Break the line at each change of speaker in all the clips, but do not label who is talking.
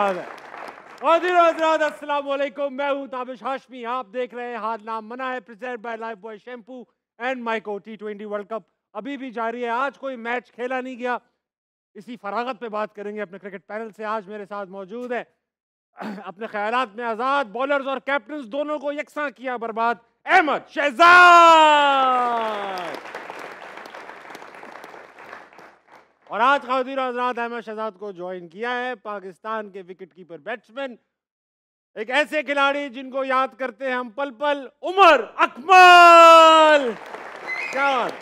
बात है। अस्सलाम वालेकुम, मैं हूं ताबिश हाशमी। आप देख रहे हैं हार नाम मना है, present by Lifebuoy shampoo and Mico. T20 world cup अभी भी जारी है। आज कोई मैच खेला नहीं गया, इसी फरागत पे बात करेंगे अपने क्रिकेट पैनल से। आज मेरे साथ मौजूद है अपने ख्यालात में आजाद, बॉलर्स और कैप्टन दोनों को यकसा किया बर्बाद, अहमद शहजाद। और आज खातिन हजरात अहमद शहजाद को ज्वाइन किया है पाकिस्तान के विकेट कीपर बैट्समैन, एक ऐसे खिलाड़ी जिनको याद करते हैं हम पल पल, उमर अकमल। क्या बात।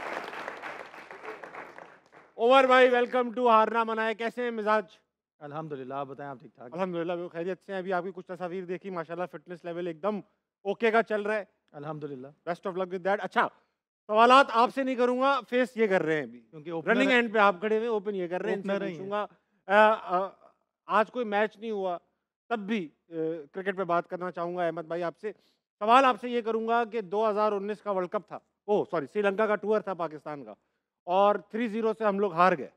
उमर भाई, वेलकम टू हारना मनाए। कैसे हैं मिजाज?
अल्हम्दुलिल्लाह, आप बताएं, आप ठीक ठाक?
अल्हम्दुलिल्लाह बिल्कुल खैरियत से हैं। अभी आपकी कुछ तस्वीर देखी, माशाल्लाह फिटनेस लेवल एकदम ओके का चल रहा है।
अल्हम्दुलिल्लाह।
Best of luck with that. अच्छा, सवालात आपसे नहीं करूंगा, फेस ये कर रहे हैं अभी,
क्योंकि
रनिंग एंड पे आप खड़े हुए, ओपन ये कर रहे हैं, इनसे
ओपनर ही हैं।
पूछूंगा। आज कोई मैच नहीं हुआ, तब भी क्रिकेट पे बात करना चाहूंगा अहमद भाई आपसे। सवाल आपसे ये करूंगा कि 2019 का वर्ल्ड कप था, ओ सॉरी श्रीलंका का टूर था पाकिस्तान का, और 3-0 से हम लोग हार गए।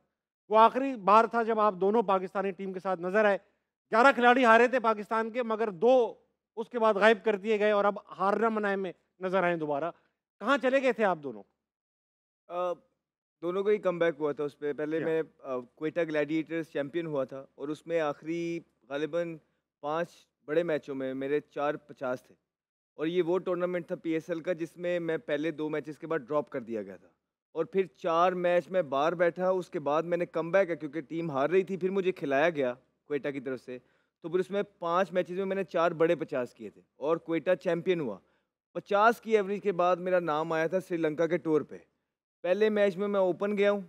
वो आखिरी बार था जब आप दोनों पाकिस्तानी टीम के साथ नजर आए। 11 खिलाड़ी हारे थे पाकिस्तान के, मगर 2 उसके बाद गायब कर दिए गए और अब हारना मनाए में नजर आए दोबारा। कहाँ चले गए थे आप दोनों?
अ, दोनों का ही कमबैक हुआ था। उस पे पहले
क्या?
मैं क्वेटा ग्लैडिएटर्स चैंपियन हुआ था, और उसमें आखिरी गालिबन 5 बड़े मैचों में मेरे 4 50 थे। और ये वो टूर्नामेंट था पीएसएल का जिसमें मैं पहले 2 मैचेस के बाद ड्रॉप कर दिया गया था, और फिर 4 मैच में बाहर बैठा। उसके बाद मैंने कमबैक है, क्योंकि टीम हार रही थी, फिर मुझे खिलाया गया क्वेटा की तरफ से। तो फिर उसमें 5 मैचेस में मैंने 4 बड़े 50 किए थे, और क्वेटा चैंपियन हुआ। 50 की एवरेज के बाद मेरा नाम आया था श्रीलंका के टूर पे। पहले मैच में मैं ओपन गया हूँ,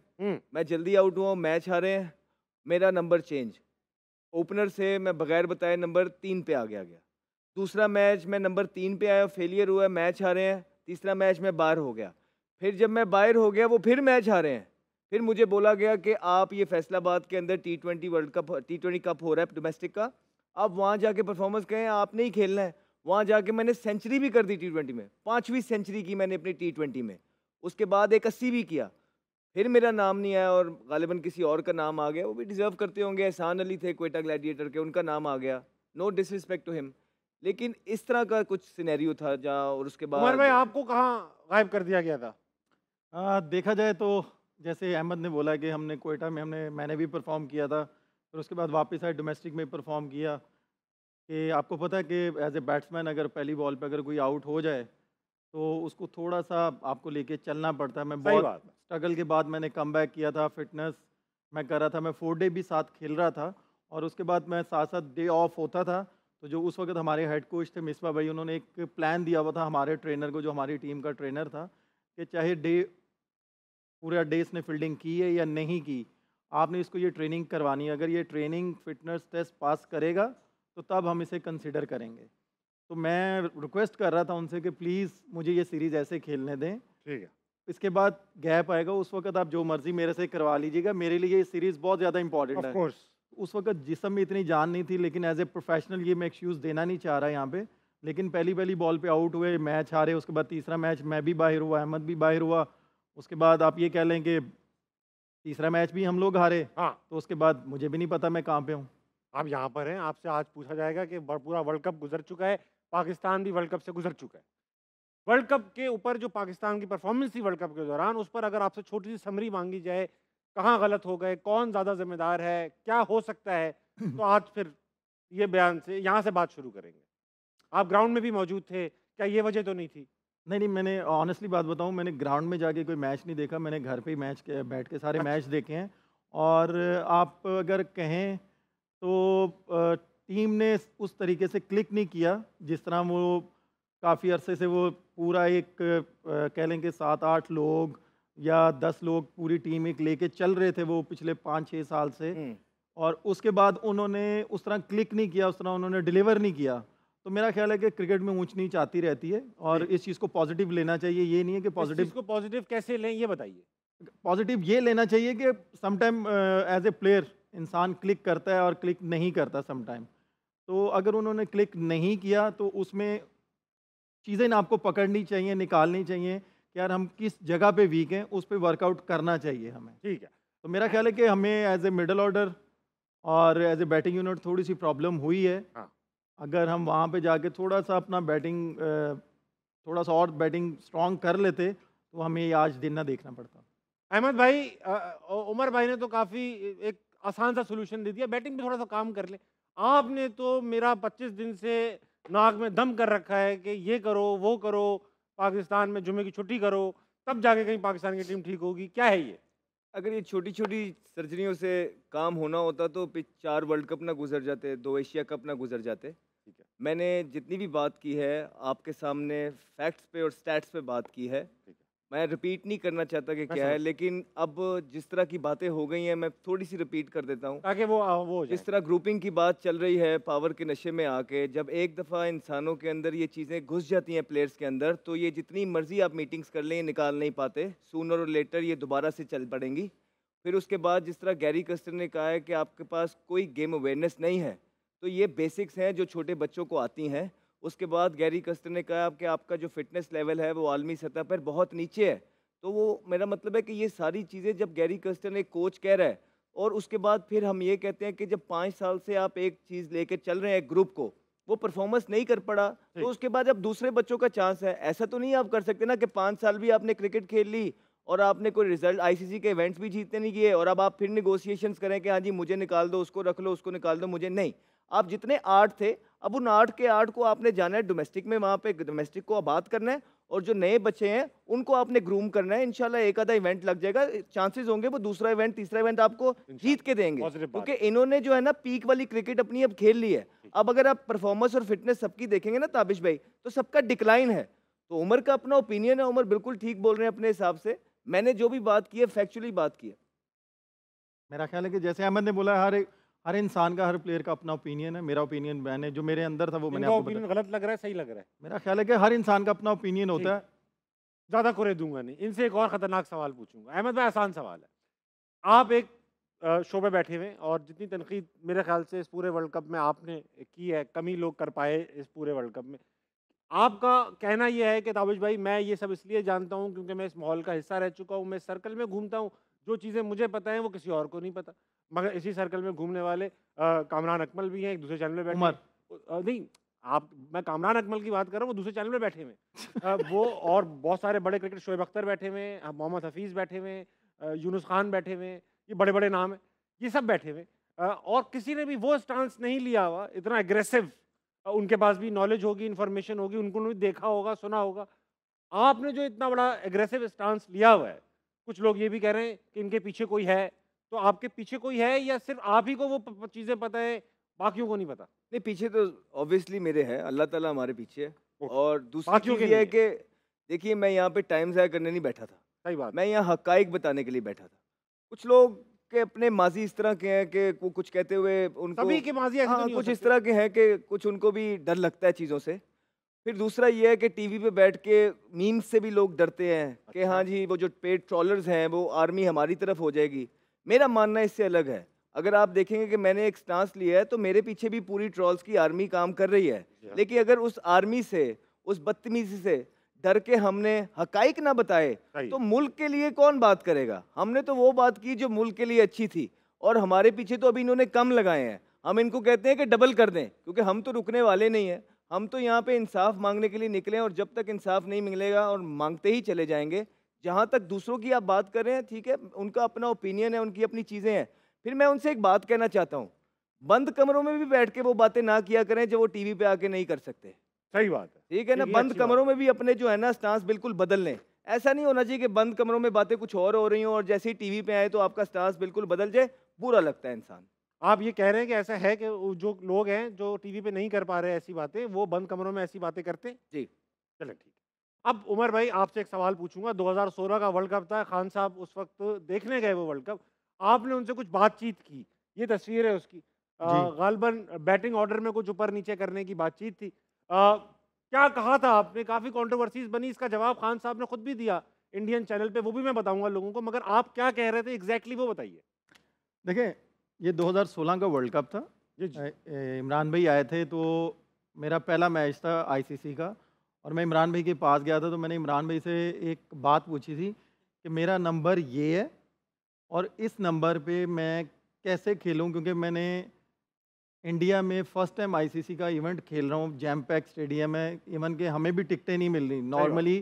मैं जल्दी आउट हुआ हूँ, मैच हारे हैं, मेरा नंबर चेंज, ओपनर से मैं बगैर बताए नंबर 3 पे आ गया। दूसरा मैच मैं नंबर 3 पे आया, फेलियर हुआ, मैच हारे हैं। तीसरा मैच मैं बाहर हो गया। फिर जब मैं बाहर हो गया, वो फिर मैच हारे हैं। फिर मुझे बोला गया कि आप ये फैसलाबाद के अंदर T20 world cup, T20 cup हो रहा है डोमेस्टिक का, आप वहाँ जाके परफॉर्मेंस करें, आपने ही खेलना है। वहाँ जाके मैंने सेंचुरी भी कर दी T20 में, 5वीं सेंचुरी की मैंने अपनी T20 में। उसके बाद एक 80 भी किया। फिर मेरा नाम नहीं आया, और गालिबन किसी और का नाम आ गया। वो भी डिजर्व करते होंगे, एहसान अली थे क्वेटा ग्लैडिएटर के, उनका नाम आ गया। नो डिसरिस्पेक्ट टू हिम, लेकिन इस तरह का कुछ सिनेरियो था जहाँ। और उसके
उमर भाई,
बाद
आपको कहाँ गायब कर दिया गया था?
देखा जाए तो जैसे अहमद ने बोला कि हमने क्वेटा में मैंने भी परफॉर्म किया था, फिर उसके बाद वापस आए, डोमेस्टिक में परफॉर्म किया। कि आपको पता है कि एज ए बैट्समैन अगर पहली बॉल पे अगर कोई आउट हो जाए तो उसको थोड़ा सा आपको लेके चलना पड़ता है। मैं
सही
बहुत
बात है।
स्ट्रगल के बाद मैंने कमबैक किया था, फिटनेस मैं कर रहा था, मैं 4 डे भी साथ खेल रहा था, और उसके बाद मैं साथ साथ डे ऑफ होता था। तो जो उस वक्त हमारे हेड कोच थे मिसबा भाई, उन्होंने एक प्लान दिया हुआ था हमारे ट्रेनर को, जो हमारी टीम का ट्रेनर था, कि चाहे पूरा डे इसने फील्डिंग की है या नहीं की, आपने इसको ये ट्रेनिंग करवानी है। अगर ये ट्रेनिंग फिटनेस टेस्ट पास करेगा तो तब हम इसे कंसिडर करेंगे। तो मैं रिक्वेस्ट कर रहा था उनसे कि प्लीज़ मुझे ये सीरीज़ ऐसे खेलने दें।
ठीक है।
इसके बाद गैप आएगा, उस वक्त आप जो मर्ज़ी मेरे से करवा लीजिएगा, मेरे लिए ये सीरीज़ बहुत ज़्यादा इंपॉर्टेंट
ऑफ
है।
कोर्स।
उस वक्त जिस्म में इतनी जान नहीं थी, लेकिन एज ए प्रोफेशनल ये मैं एक्सक्यूज़ देना नहीं चाह रहा यहाँ पे। लेकिन पहली बॉल पे आउट हुए, मैच हारे, उसके बाद तीसरा मैच मैं भी बाहर हुआ, अहमद भी बाहर हुआ। उसके बाद आप ये कह लें कि तीसरा मैच भी हम लोग हारे।
हाँ,
तो उसके बाद मुझे भी नहीं पता मैं कहाँ पे हूँ।
आप यहाँ पर हैं, आपसे आज पूछा जाएगा कि पूरा वर्ल्ड कप गुजर चुका है, पाकिस्तान भी वर्ल्ड कप से गुजर चुका है। वर्ल्ड कप के ऊपर जो पाकिस्तान की परफॉर्मेंस थी वर्ल्ड कप के दौरान, उस पर अगर आपसे छोटी सी समरी मांगी जाए, कहाँ गलत हो गए, कौन ज़्यादा जिम्मेदार है, क्या हो सकता है, तो आज फिर ये बयान से यहाँ से बात शुरू करेंगे। आप ग्राउंड में भी मौजूद थे, क्या ये वजह तो नहीं थी?
नहीं, मैंने ऑनेस्टली बात बताऊँ, मैंने ग्राउंड में जाके कोई मैच नहीं देखा, मैंने घर पे ही बैठ के सारे
अच्छा।
मैच देखे हैं। और आप अगर कहें तो टीम ने उस तरीके से क्लिक नहीं किया जिस तरह वो काफ़ी अरसे से वो पूरा एक कह लें कि 7-8 लोग या 10 लोग पूरी टीम एक लेके चल रहे थे वो पिछले 5-6 साल से। और उसके बाद उन्होंने उस तरह क्लिक नहीं किया, उस तरह उन्होंने डिलीवर नहीं किया। तो मेरा ख्याल है कि क्रिकेट में ऊंच नीच आती रहती है, और इस चीज़ को पॉजिटिव लेना चाहिए। ये नहीं है कि
इस चीज़ को पॉजिटिव कैसे लें, ये बताइए।
पॉजिटिव ये लेना चाहिए कि समटाइम एज ए प्लेयर इंसान क्लिक करता है और क्लिक नहीं करता समटाइम। तो अगर उन्होंने क्लिक नहीं किया तो उसमें चीज़ें ना आपको पकड़नी चाहिए, निकालनी चाहिए कि यार हम किस जगह पे वीक हैं, उस पे वर्कआउट करना चाहिए हमें।
ठीक है।
तो मेरा ख्याल है कि हमें एज ए मिडल ऑर्डर और एज ए बैटिंग यूनिट थोड़ी सी प्रॉब्लम हुई है।
हाँ।
अगर हम वहाँ पे जाके थोड़ा सा अपना बैटिंग थोड़ा सा और बैटिंग स्ट्रॉन्ग कर लेते तो हमें ये आज दिन ना देखना पड़ता।
अहमद भाई, उमर भाई ने तो काफ़ी एक आसान सा सॉल्यूशन दे दिया, बैटिंग पे थोड़ा सा काम कर ले। आपने तो मेरा 25 दिन से नाक में दम कर रखा है कि ये करो, वो करो, पाकिस्तान में जुमे की छुट्टी करो, तब जाके कहीं पाकिस्तान की टीम ठीक होगी। क्या है ये?
अगर ये छोटी-छोटी सर्जरियों से काम होना होता तो 4 वर्ल्ड कप ना गुज़र जाते, 2 एशिया कप ना गुज़र जाते।
ठीक है,
मैंने जितनी भी बात की है, आपके सामने फैक्ट्स पे और स्टैट्स पे बात की है।
ठीक है।
मैं रिपीट नहीं करना चाहता कि
मैं
क्या है,
समझ
लेकिन अब जिस तरह की बातें हो गई हैं, मैं थोड़ी-सी रिपीट कर देता हूँ।
ताकि वो हो जाए।
जिस तरह ग्रुपिंग की बात चल रही है, पावर के नशे में आके, जब एक दफ़ा इंसानों के अंदर ये चीज़ें घुस जाती हैं प्लेयर्स के अंदर, तो ये जितनी मर्ज़ी आप मीटिंग्स कर लें, ये निकाल नहीं पाते। सूनर और लेटर ये दोबारा से चल पड़ेंगी। फिर उसके बाद जिस तरह गैरी कस्टर ने कहा है कि आपके पास कोई गेम अवेयरनेस नहीं है, तो ये बेसिक्स हैं जो छोटे बच्चों को आती हैं। उसके बाद गैरी कस्टर ने कहा कि आपका जो फ़िटनेस लेवल है, वो आलमी सतह पर बहुत नीचे है। तो वो मेरा मतलब है कि ये सारी चीज़ें जब गैरी कस्टर एक कोच कह रहा है और उसके बाद फिर हम ये कहते हैं कि जब 5 साल से आप एक चीज़ लेके चल रहे हैं एक ग्रुप को, वो परफॉर्मेंस नहीं कर पड़ा, तो
ठीक।
उसके बाद अब दूसरे बच्चों का चांस है। ऐसा तो नहीं आप कर सकते ना कि 5 साल भी आपने क्रिकेट खेल ली और आपने कोई रिजल्ट आईसीसी के इवेंट्स भी जीतने नहीं किए और अब आप फिर नेगोशिएशंस करें कि हाँ जी मुझे निकाल दो, उसको रख लो, उसको निकाल दो, मुझे नहीं। आप जितने 8 थे, अब उन 8 के 8 को आपने जाना है डोमेस्टिक में, वहाँ पे डोमेस्टिक को आबाद करना है और जो नए बच्चे हैं उनको आपने ग्रूम करना है। इंशाल्लाह एक आधा इवेंट लग जाएगा, चांसेस होंगे वो दूसरा इवेंट, तीसरा इवेंट आपको जीत के देंगे,
पॉजिटिव बात
क्योंकि इन्होंने जो है ना पीक वाली क्रिकेट अपनी अब खेल ली है। अब अगर आप परफॉर्मेंस और फिटनेस सबकी देखेंगे ना ताबिश भाई, तो सबका डिक्लाइन है। तो उमर का अपना ओपिनियन है, उमर बिल्कुल ठीक बोल रहे हैं अपने हिसाब से। मैंने जो भी बात की है फैक्चुअली बात की है।
मेरा ख्याल है कि जैसे अहमद ने बोला, हर इंसान का, हर प्लेयर का अपना ओपिनियन है। मेरा ओपिनियन मैंने जो मेरे अंदर था वो मैंने
इनका
आपको बताया।
ओपिनियन गलत लग रहा है, सही लग रहा है?
मेरा ख्याल है कि हर इंसान का अपना ओपिनियन होता है।
ज़्यादा कुरे दूंगा नहीं। इनसे एक और ख़तरनाक सवाल पूछूंगा। अहमद भाई, आसान सवाल है। आप एक शो पे बैठे हुए हैं और जितनी तनकीद मेरे ख्याल से इस पूरे वर्ल्ड कप में आपने की है, कम ही लोग कर पाए इस पूरे वर्ल्ड कप में। आपका कहना ये है कि ताबिश भाई, मैं ये सब इसलिए जानता हूँ क्योंकि मैं इस माहौल का हिस्सा रह चुका हूँ, मैं इस सर्कल में घूमता हूँ, जो चीज़ें मुझे पता हैं वो किसी और को नहीं पता। मगर इसी सर्कल में घूमने वाले कामरान अकमल भी हैं, एक दूसरे चैनल पे बैठे
उमर।
नहीं, आप, मैं कामरान अकमल की बात कर रहा हूँ, वो दूसरे चैनल पे बैठे हुए हैं। वो और बहुत सारे बड़े क्रिकेट, शोएब अख्तर बैठे हुए हैं, मोहम्मद हफीज़ बैठे हुए हैं, यूनुस खान बैठे हुए हैं, ये बड़े बड़े नाम हैं, ये सब बैठे हुए हैं। और किसी ने भी वो स्टांस नहीं लिया हुआ इतना एग्रेसिव। उनके पास भी नॉलेज होगी, इन्फॉर्मेशन होगी, उनको भी देखा होगा, सुना होगा। आपने जो इतना बड़ा एग्रेसिव स्टांस लिया हुआ है, कुछ लोग ये भी कह रहे हैं कि इनके पीछे कोई है, तो आपके पीछे कोई है या सिर्फ आप ही को वो चीज़ें पता है, बाकियों को नहीं पता?
नहीं, पीछे तो ऑब्वियसली मेरे हैं, अल्लाह ताला हमारे पीछे है।
ओके।
और दूसरी
बाकियों
चीज़
के
ये है
नहीं
कि देखिए मैं यहाँ पे टाइम ज़ाया करने नहीं बैठा था,
सही बात।
मैं यहाँ हक़ाइक़ बताने के लिए बैठा था। कुछ लोग के अपने माज़ी इस तरह के हैं कि वो कुछ कहते हुए उनको,
सभी के माज़ी ऐसे तो
हाँ,
नहीं हो
कुछ इस
सकते।
तरह के हैं कि कुछ उनको भी डर लगता है चीज़ों से। फिर दूसरा ये है कि टीवी पे बैठ के मीम्स से भी लोग डरते हैं कि
अच्छा।
हाँ जी, वो जो पेड ट्रोलर्स हैं वो आर्मी हमारी तरफ हो जाएगी। मेरा मानना इससे अलग है। अगर आप देखेंगे कि मैंने एक स्टांस लिया है तो मेरे पीछे भी पूरी ट्रोल्स की आर्मी काम कर रही है।
जी हाँ।
लेकिन अगर उस आर्मी से, उस बदतमीजी से डर के हमने हकाइक ना बताए
सही।
तो मुल्क के लिए कौन बात करेगा? हमने तो वो बात की जो मुल्क के लिए अच्छी थी और हमारे पीछे तो अभी इन्होंने कम लगाए हैं। हम इनको कहते हैं कि डबल कर दें, क्योंकि हम तो रुकने वाले नहीं हैं। हम तो यहाँ पे इंसाफ मांगने के लिए निकले हैं और जब तक इंसाफ नहीं मिलेगा और मांगते ही चले जाएंगे। जहाँ तक दूसरों की आप बात कर रहे हैं, ठीक है, उनका अपना ओपिनियन है, उनकी अपनी चीज़ें हैं। फिर मैं उनसे एक बात कहना चाहता हूँ, बंद कमरों में भी बैठ के वो बातें ना किया करें जो वो टीवी पे आके नहीं कर सकते।
सही बात है।
ठीक है ना,
ये
बंद
अच्छी बात
कमरों में भी अपने जो है ना स्टांस बिल्कुल बदल लें। ऐसा नहीं होना चाहिए कि बंद कमरों में बातें कुछ और हो रही हों और जैसे ही टीवी पे आए तो आपका स्टांस बिल्कुल बदल जाए, बुरा लगता है इंसान।
आप ये कह रहे हैं कि ऐसा है कि वो जो लोग हैं जो टीवी पे नहीं कर पा रहे ऐसी बातें, वो बंद कमरों में ऐसी बातें करते हैं?
जी।
चलें, ठीक है। अब उमर भाई, आपसे एक सवाल पूछूंगा। 2016 का वर्ल्ड कप था, खान साहब उस वक्त देखने गए वो वर्ल्ड कप। आपने उनसे कुछ बातचीत की, ये तस्वीर है उसकी।
जी।
गालिबन बैटिंग ऑर्डर में कुछ ऊपर नीचे करने की बातचीत थी। क्या कहा था आपने? काफ़ी कंट्रोवर्सीज बनी, इसका जवाब खान साहब ने खुद भी दिया इंडियन चैनल पे, वो भी मैं बताऊंगा लोगों को, मगर आप क्या कह रहे थे एग्जैक्टली वो बताइए।
देखें, ये 2016 का वर्ल्ड कप था।
जी जी।
इमरान भाई आए थे तो मेरा पहला मैच था आईसीसी का और मैं इमरान भाई के पास गया था। तो मैंने इमरान भाई से एक बात पूछी थी कि मेरा नंबर ये है और इस नंबर पे मैं कैसे खेलूं, क्योंकि मैंने इंडिया में फर्स्ट टाइम आईसीसी का इवेंट खेल रहा हूँ, जैम पैक स्टेडियम है, इवन के हमें भी टिकटें नहीं मिल रही। नॉर्मली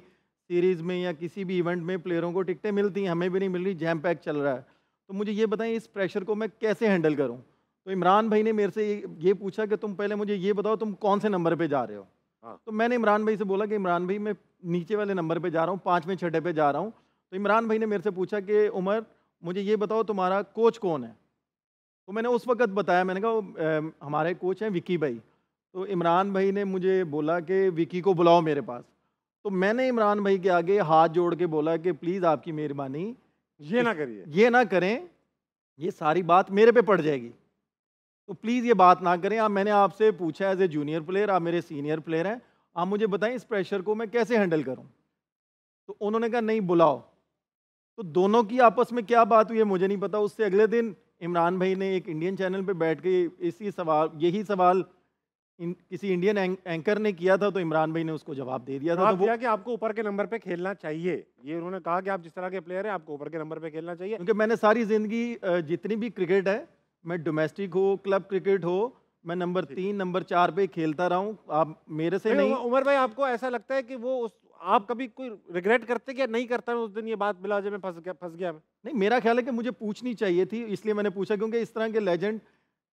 सीरीज़ में या किसी भी इवेंट में प्लेयरों को टिकटें मिलती हैं, हमें भी नहीं मिल रही, जैम पैक चल रहा है। तो मुझे ये बताएं इस प्रेशर को मैं कैसे हैंडल करूं। तो इमरान भाई ने मेरे से ये पूछा कि तुम पहले मुझे ये बताओ तुम कौन से नंबर पे जा रहे हो।
हाँ।
तो मैंने इमरान भाई से बोला कि इमरान भाई मैं नीचे वाले नंबर पे जा रहा हूँ, 5वें 6ठे पे जा रहा हूँ। तो इमरान भाई ने मेरे से पूछा कि उमर मुझे ये बताओ तुम्हारा कोच कौन है। तो मैंने उस वक्त बताया, मैंने कहा हमारे कोच हैं विकी भाई। तो इमरान भाई ने मुझे बोला कि विकी को बुलाओ मेरे पास। तो मैंने इमरान भाई के आगे हाथ जोड़ के बोला कि प्लीज़ आपकी मेहरबानी
ये ना करिए,
ये ना करें, ये सारी बात मेरे पे पड़ जाएगी, तो प्लीज़ ये बात ना करें। आप मैंने आपसे पूछा एज ए जूनियर प्लेयर, आप मेरे सीनियर प्लेयर हैं, आप मुझे बताएं इस प्रेशर को मैं कैसे हैंडल करूं। तो उन्होंने कहा नहीं बुलाओ। तो दोनों की आपस में क्या बात हुई है मुझे नहीं पता। उससे अगले दिन इमरान भाई ने एक इंडियन चैनल पे बैठ के यही सवाल किसी इंडियन एंकर ने किया था, तो इमरान भाई ने उसको जवाब दे दिया था।
तो वो कि आपको ऊपर के नंबर पे खेलना चाहिए, ये उन्होंने कहा कि आप जिस तरह के प्लेयर हैं आपको ऊपर के नंबर पे खेलना चाहिए।
क्योंकि मैंने सारी जिंदगी जितनी भी क्रिकेट है, मैं डोमेस्टिक हो क्लब क्रिकेट हो, मैं नंबर 3 नंबर 4 पे खेलता रहा हूँ। आप मेरे से नहीं।
उमर भाई आपको ऐसा लगता है कि वो आप कभी कोई रिग्रेट करते कि नहीं करता मैं उस दिन ये बात बिला वजह में फंस गया मैं?
नहीं, मेरा ख्याल है कि मुझे पूछनी चाहिए थी, इसलिए मैंने पूछा, क्योंकि इस तरह के लेजेंड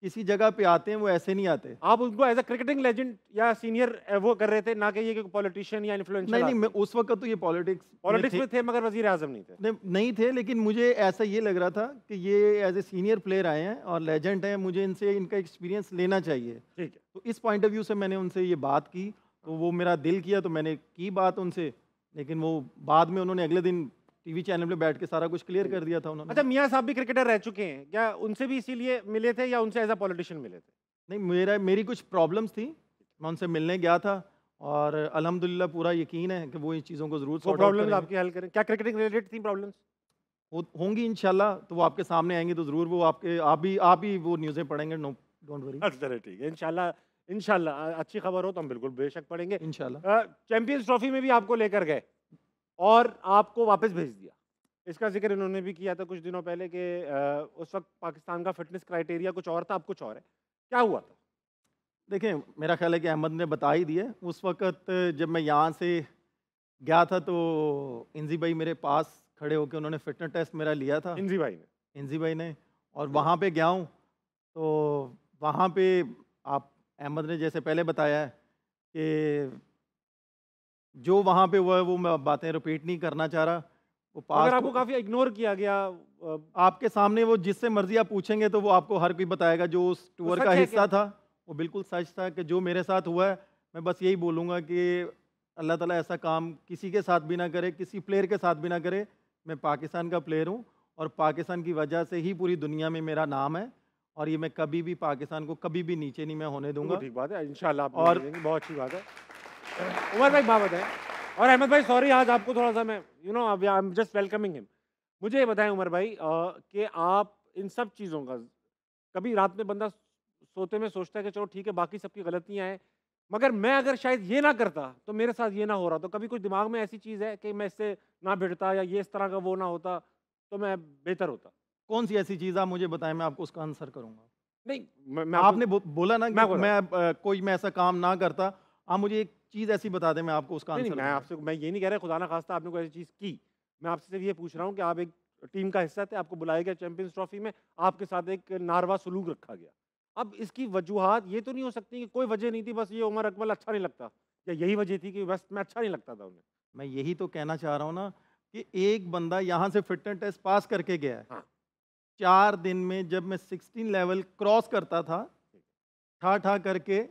किसी जगह पे आते हैं वो ऐसे नहीं आते।
आप उनको एज अ क्रिकेटिंग लेजेंड या सीनियर वो कर रहे थे, ना कि ये कि पॉलिटिशियन या इन्फ्लुएंशियल?
नहीं, मैं उस वक्त तो ये पॉलिटिक्स
में थे मगर वजीर आजम नहीं थे।
नहीं थे, लेकिन मुझे ऐसा ये लग रहा था कि ये एज ए सीनियर प्लेयर आए हैं और लेजेंड हैं, मुझे इनसे इनका एक्सपीरियंस लेना चाहिए।
ठीक है,
तो इस पॉइंट ऑफ व्यू से मैंने उनसे ये बात की, तो वो मेरा दिल किया, तो मैंने की बात उनसे। लेकिन वो बाद में उन्होंने अगले दिन टीवी चैनल पे बैठ के सारा कुछ क्लियर कर दिया था उन्होंने।
अच्छा, मियां साहब भी क्रिकेटर रह चुके हैं, क्या उनसे भी इसीलिए मिले थे या उनसे एज अ पॉलिटिशियन मिले थे?
नहीं, मेरी कुछ प्रॉब्लम्स थी, मैं उनसे मिलने गया था और अल्हम्दुलिल्लाह पूरा यकीन है कि वो इन चीज़ों को ज़रूर
वो प्रॉब्लम्स आपकी हल करें। क्या क्रिकेटिंग रिलेटेड थी प्रॉब्लम्स?
होंगी इंशाल्लाह, तो वो आपके सामने आएंगी तो ज़रूर वो आप ही वो न्यूज़ें पढ़ेंगे। No, don't worry.
अच्छा, ठीक है, इंशाल्लाह इंशाल्लाह अच्छी खबर हो तो हम बिल्कुल बेशक पढ़ेंगे
इंशाल्लाह।
चैंपियंस ट्रॉफी में भी आपको लेकर गए और आपको वापस भेज दिया। इसका जिक्र इन्होंने भी किया था कुछ दिनों पहले कि उस वक्त पाकिस्तान का फिटनेस क्राइटेरिया कुछ और था, अब कुछ और है। क्या हुआ था?
देखिए, मेरा ख्याल है कि अहमद ने बता ही दिया। उस वक़्त जब मैं यहाँ से गया था तो इंजी भाई मेरे पास खड़े होकर उन्होंने फिटनेस टेस्ट मेरा लिया था,
इंजी भाई ने। और
वहाँ पे गया हूँ, तो वहाँ पे आप अहमद ने जैसे पहले बताया है कि जो वहाँ पे हुआ है वो मैं बातें रिपीट नहीं करना चाह रहा। वो
अगर आपको काफ़ी इग्नोर किया गया
आपके सामने, वो जिससे मर्जी आप पूछेंगे तो वो आपको हर कोई बताएगा। जो उस टूर का हिस्सा था वो बिल्कुल सच था कि जो मेरे साथ हुआ है, मैं बस यही बोलूँगा कि अल्लाह ताला ऐसा काम किसी के साथ भी ना करे, किसी प्लेयर के साथ भी ना करे। मैं पाकिस्तान का प्लेयर हूँ और पाकिस्तान की वजह से ही पूरी दुनिया में मेरा नाम है, और ये मैं कभी भी पाकिस्तान को कभी भी नीचे नहीं मैं होने दूंगा।
ठीक बात है, इंशाल्लाह आप
और
बहुत अच्छी बात है। उमर भाई बात बताएं, और अहमद भाई सॉरी आज आपको थोड़ा सा मैं I am just welcoming him. मुझे ये बताएं उमर भाई कि आप इन सब चीज़ों का कभी रात में बंदा सोते में सोचता है कि चलो ठीक है बाकी सबकी गलतियां हैं, मगर मैं अगर शायद ये ना करता तो मेरे साथ ये ना हो रहा, तो कभी कुछ दिमाग में ऐसी चीज़ है कि मैं इससे ना भिड़ता या ये इस तरह का वो ना होता तो मैं बेहतर होता?
कौन सी ऐसी चीज़ आप मुझे बताएं, मैं आपको उसका आंसर करूंगा।
नहीं, मैं
आपने बोला ना कि मैं ऐसा काम ना करता, आप मुझे एक चीज़ ऐसी बता दें, मैं आपको उसका आंसर।
मैं आपसे मैं ये नहीं कह रहा खुदा ना खास्ता आपने कोई ऐसी चीज़ की, मैं आपसे सिर्फ ये पूछ रहा हूँ कि आप एक टीम का हिस्सा थे, आपको बुलाया गया चैंपियंस ट्रॉफी में, आपके साथ एक नारवा सलूक रखा गया। अब इसकी वजूहात ये तो नहीं हो सकती कि कोई वजह नहीं थी, बस ये उमर अकमल अच्छा नहीं लगता, या यही वजह थी कि बस मैं अच्छा नहीं लगता था उन्हें?
मैं यही तो कहना चाह रहा हूँ ना कि एक बंदा यहाँ से फिटनेस टेस्ट पास करके गया है।
हाँ।
4 दिन में जब मैं 16 लेवल क्रॉस करता था, ठा करके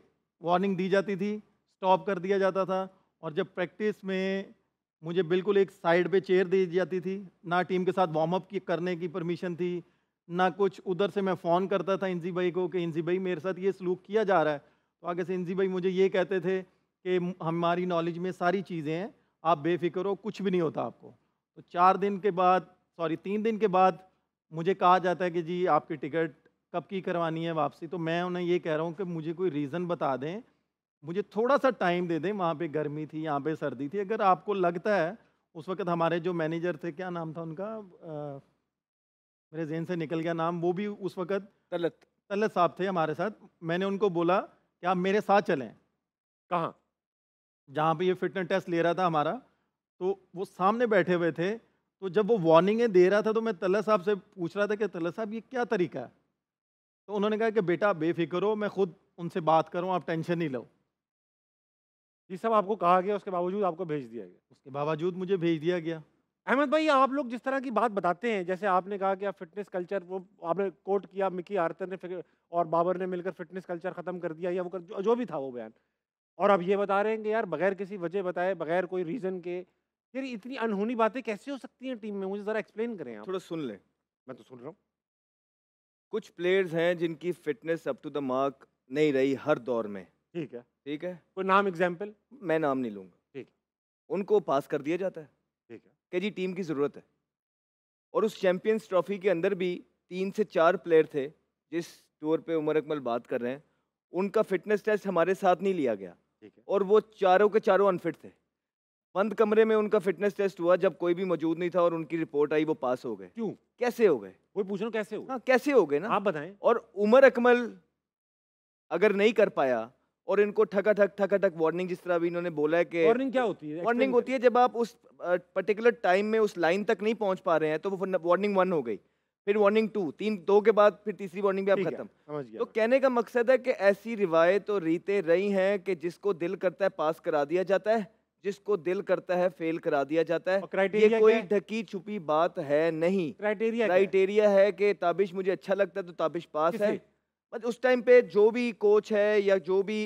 वार्निंग दी जाती थी, स्टॉप कर दिया जाता था, और जब प्रैक्टिस में मुझे बिल्कुल एक साइड पे चेयर दी जाती थी, ना टीम के साथ वार्म अप करने की परमिशन थी, ना कुछ। उधर से मैं फ़ोन करता था इंजी भाई को कि इंजी भाई मेरे साथ ये सलूक किया जा रहा है, तो आगे से इंजी भाई मुझे ये कहते थे कि हमारी नॉलेज में सारी चीज़ें हैं, आप बेफिक्र हो, कुछ भी नहीं होता आपको। तो 3 दिन के बाद मुझे कहा जाता है कि जी आपकी टिकट कब की करवानी है वापसी। तो मैं उन्हें ये कह रहा हूँ कि मुझे कोई रीज़न बता दें, मुझे थोड़ा सा टाइम दे दें। वहाँ पे गर्मी थी, यहाँ पे सर्दी थी। अगर आपको लगता है, उस वक्त हमारे जो मैनेजर थे, क्या नाम था उनका, मेरे ज़हन से निकल गया नाम, वो भी उस वक़्त
तलत
तलत साहब थे हमारे साथ। मैंने उनको बोला कि आप मेरे साथ चलें,
कहाँ?
जहाँ पे ये फ़िटनेस टेस्ट ले रहा था हमारा, तो वो सामने बैठे हुए थे। तो जब वो वार्निंगें दे रहा था तो मैं तलत साहब से पूछ रहा था कि तलत साहब ये क्या तरीका है? तो उन्होंने कहा कि बेटा बेफ़िक्र हो, मैं खुद उनसे बात करूँ, आप टेंशन नहीं लो।
ये सब आपको कहा गया, उसके बावजूद आपको भेज दिया गया।
उसके बावजूद मुझे भेज दिया गया।
अहमद भाई, आप लोग जिस तरह की बात बताते हैं, जैसे आपने कहा कि आप फिटनेस कल्चर, वो आपने कोट किया मिकी आर्थर ने और बाबर ने मिलकर फिटनेस कल्चर खत्म कर दिया, या वो जो भी था वो बयान, और अब ये बता रहे हैं कि यार बगैर किसी वजह बताए, बगैर कोई रीजन के, यार इतनी अनहोनी बातें कैसे हो सकती हैं टीम में? मुझे जरा एक्सप्लेन करें आप।
थोड़ा सुन ले।
मैं तो सुन रहा हूँ।
कुछ प्लेयर्स हैं जिनकी fitness up to the mark नहीं रही हर दौर में,
ठीक है,
ठीक है?
कोई नाम एग्जाम्पल?
मैं नाम नहीं लूँगा।
ठीक,
उनको पास कर दिया जाता है
ठीक है।
कि जी टीम की ज़रूरत है। और उस चैंपियंस ट्रॉफी के अंदर भी 3 से 4 प्लेयर थे, जिस टूर पे उमर अकमल बात कर रहे हैं, उनका फिटनेस टेस्ट हमारे साथ नहीं लिया गया
ठीक है।
और वो चारों के चारों अनफिट थे। बंद कमरे में उनका फिटनेस टेस्ट हुआ, जब कोई भी मौजूद नहीं था और उनकी रिपोर्ट आई, वो पास हो गए।
क्यों?
कैसे हो गए?
वही पूछ रहा हूँ, कैसे हुआ?
हाँ, कैसे हो गए ना?
आप बताएं।
और उमर अकमल अगर नहीं कर पाया और इनको ठका-ठक वार्निंग, जिस तरह अभी इन्होंने बोला है कि
वार्निंग क्या होती है?
वार्निंग होती है जब आप उस पर्टिकुलर टाइम में उस लाइन तक नहीं पहुंच पा रहे हैं, तो वो वार्निंग 1 हो गई, फिर वार्निंग 2, 2 के बाद फिर तीसरी वार्निंग पे आप
ठीक है,
खत्म।
समझ गया
तो
मैं।
कहने का मकसद है कि ऐसी रिवायत और रीतें रही हैं कि जिसको दिल करता है पास करा दिया जाता है, जिसको दिल करता है फेल करा दिया जाता है।
और
ये
क्राइटेरिया
कोई
क्या है?
ढकी छुपी बात है नहीं।
क्राइटेरिया क्या है?
क्राइटेरिया है कि ताबिश मुझे अच्छा लगता है तो ताबिश पास है।
किसे?
बट उस टाइम पे जो भी कोच है या जो भी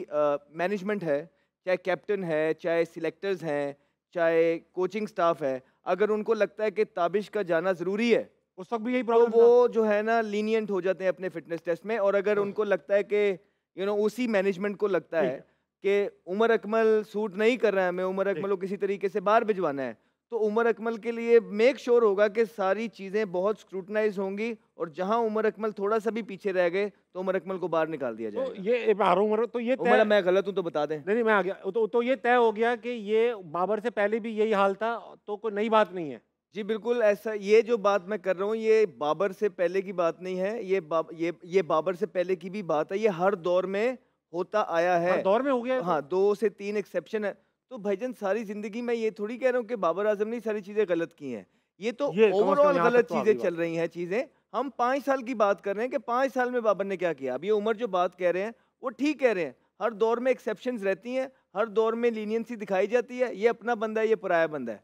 मैनेजमेंट है, चाहे कैप्टन है, चाहे सिलेक्टर्स हैं, चाहे कोचिंग स्टाफ है, अगर उनको लगता है कि ताबिश का जाना ज़रूरी है,
उस वक्त भी यही
तो
प्रॉब्लम था?
वो जो है ना लीनियंट हो जाते हैं अपने फिटनेस टेस्ट में। और अगर
हाँ।
उनको लगता है कि उसी मैनेजमेंट को लगता
ठीक
है
है,
कि उमर अकमल सूट नहीं कर रहा है, हमें उमर
ठीक।
अकमल को किसी तरीके से बाहर भिजवाना है, तो उमर अकमल के लिए मेक श्योर होगा कि सारी चीज़ें बहुत स्क्रूटनाइज होंगी और जहां उमर अकमल थोड़ा सा भी पीछे रह गए तो उमर अकमल को बाहर निकाल दिया
तो
जाएगा।
ये मैं आ रहा हूँ, तो ये
उमर,
तय,
मैं गलत हूं तो बता दें।
नहीं मैं आ गया। तो ये तय हो गया कि ये बाबर से पहले भी यही हाल था, तो कोई नई बात नहीं है।
जी बिल्कुल ऐसा, ये जो बात मैं कर रहा हूँ ये बाबर से पहले की बात नहीं है, ये बाबर से पहले की भी बात है, ये हर दौर में होता आया है।
हर दौर में हो गया है तो?
हाँ, 2 से 3 एक्सेप्शन है। तो भाईजान सारी जिंदगी मैं ये थोड़ी कह रहा हूँ कि बाबर आजम ने सारी चीजें गलत की हैं, ये तो
ये कम से कम
ओवरऑल
यहाँ तक
गलत
तो आ
चीजें
गई
चल
बात।
रही हैं चीजें। हम 5 साल की बात कर रहे हैं कि 5 साल में बाबर ने क्या किया। अब ये उमर जो बात कह रहे हैं वो ठीक कह रहे हैं, हर दौर में एक्सेप्शंस रहती हैं, हर दौर में लीनियंसी दिखाई जाती है। ये अपना बंदा है, ये पराया बंदा है।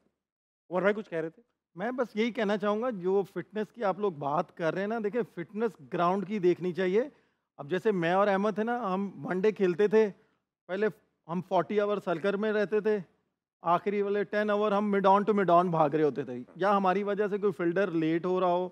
उमर भाई कुछ कह रहे थे?
मैं बस यही कहना चाहूँगा, जो फ़िटनेस की आप लोग बात कर रहे हैं ना, देखिए फ़िटनेस ग्राउंड की देखनी चाहिए। अब जैसे मैं और अहमद थे ना, हम वनडे खेलते थे, पहले हम 40 आवर सर्कल में रहते थे, आखिरी वाले 10 आवर हम mid on to mid on भाग रहे होते थे। या हमारी वजह से कोई फील्डर लेट हो रहा हो,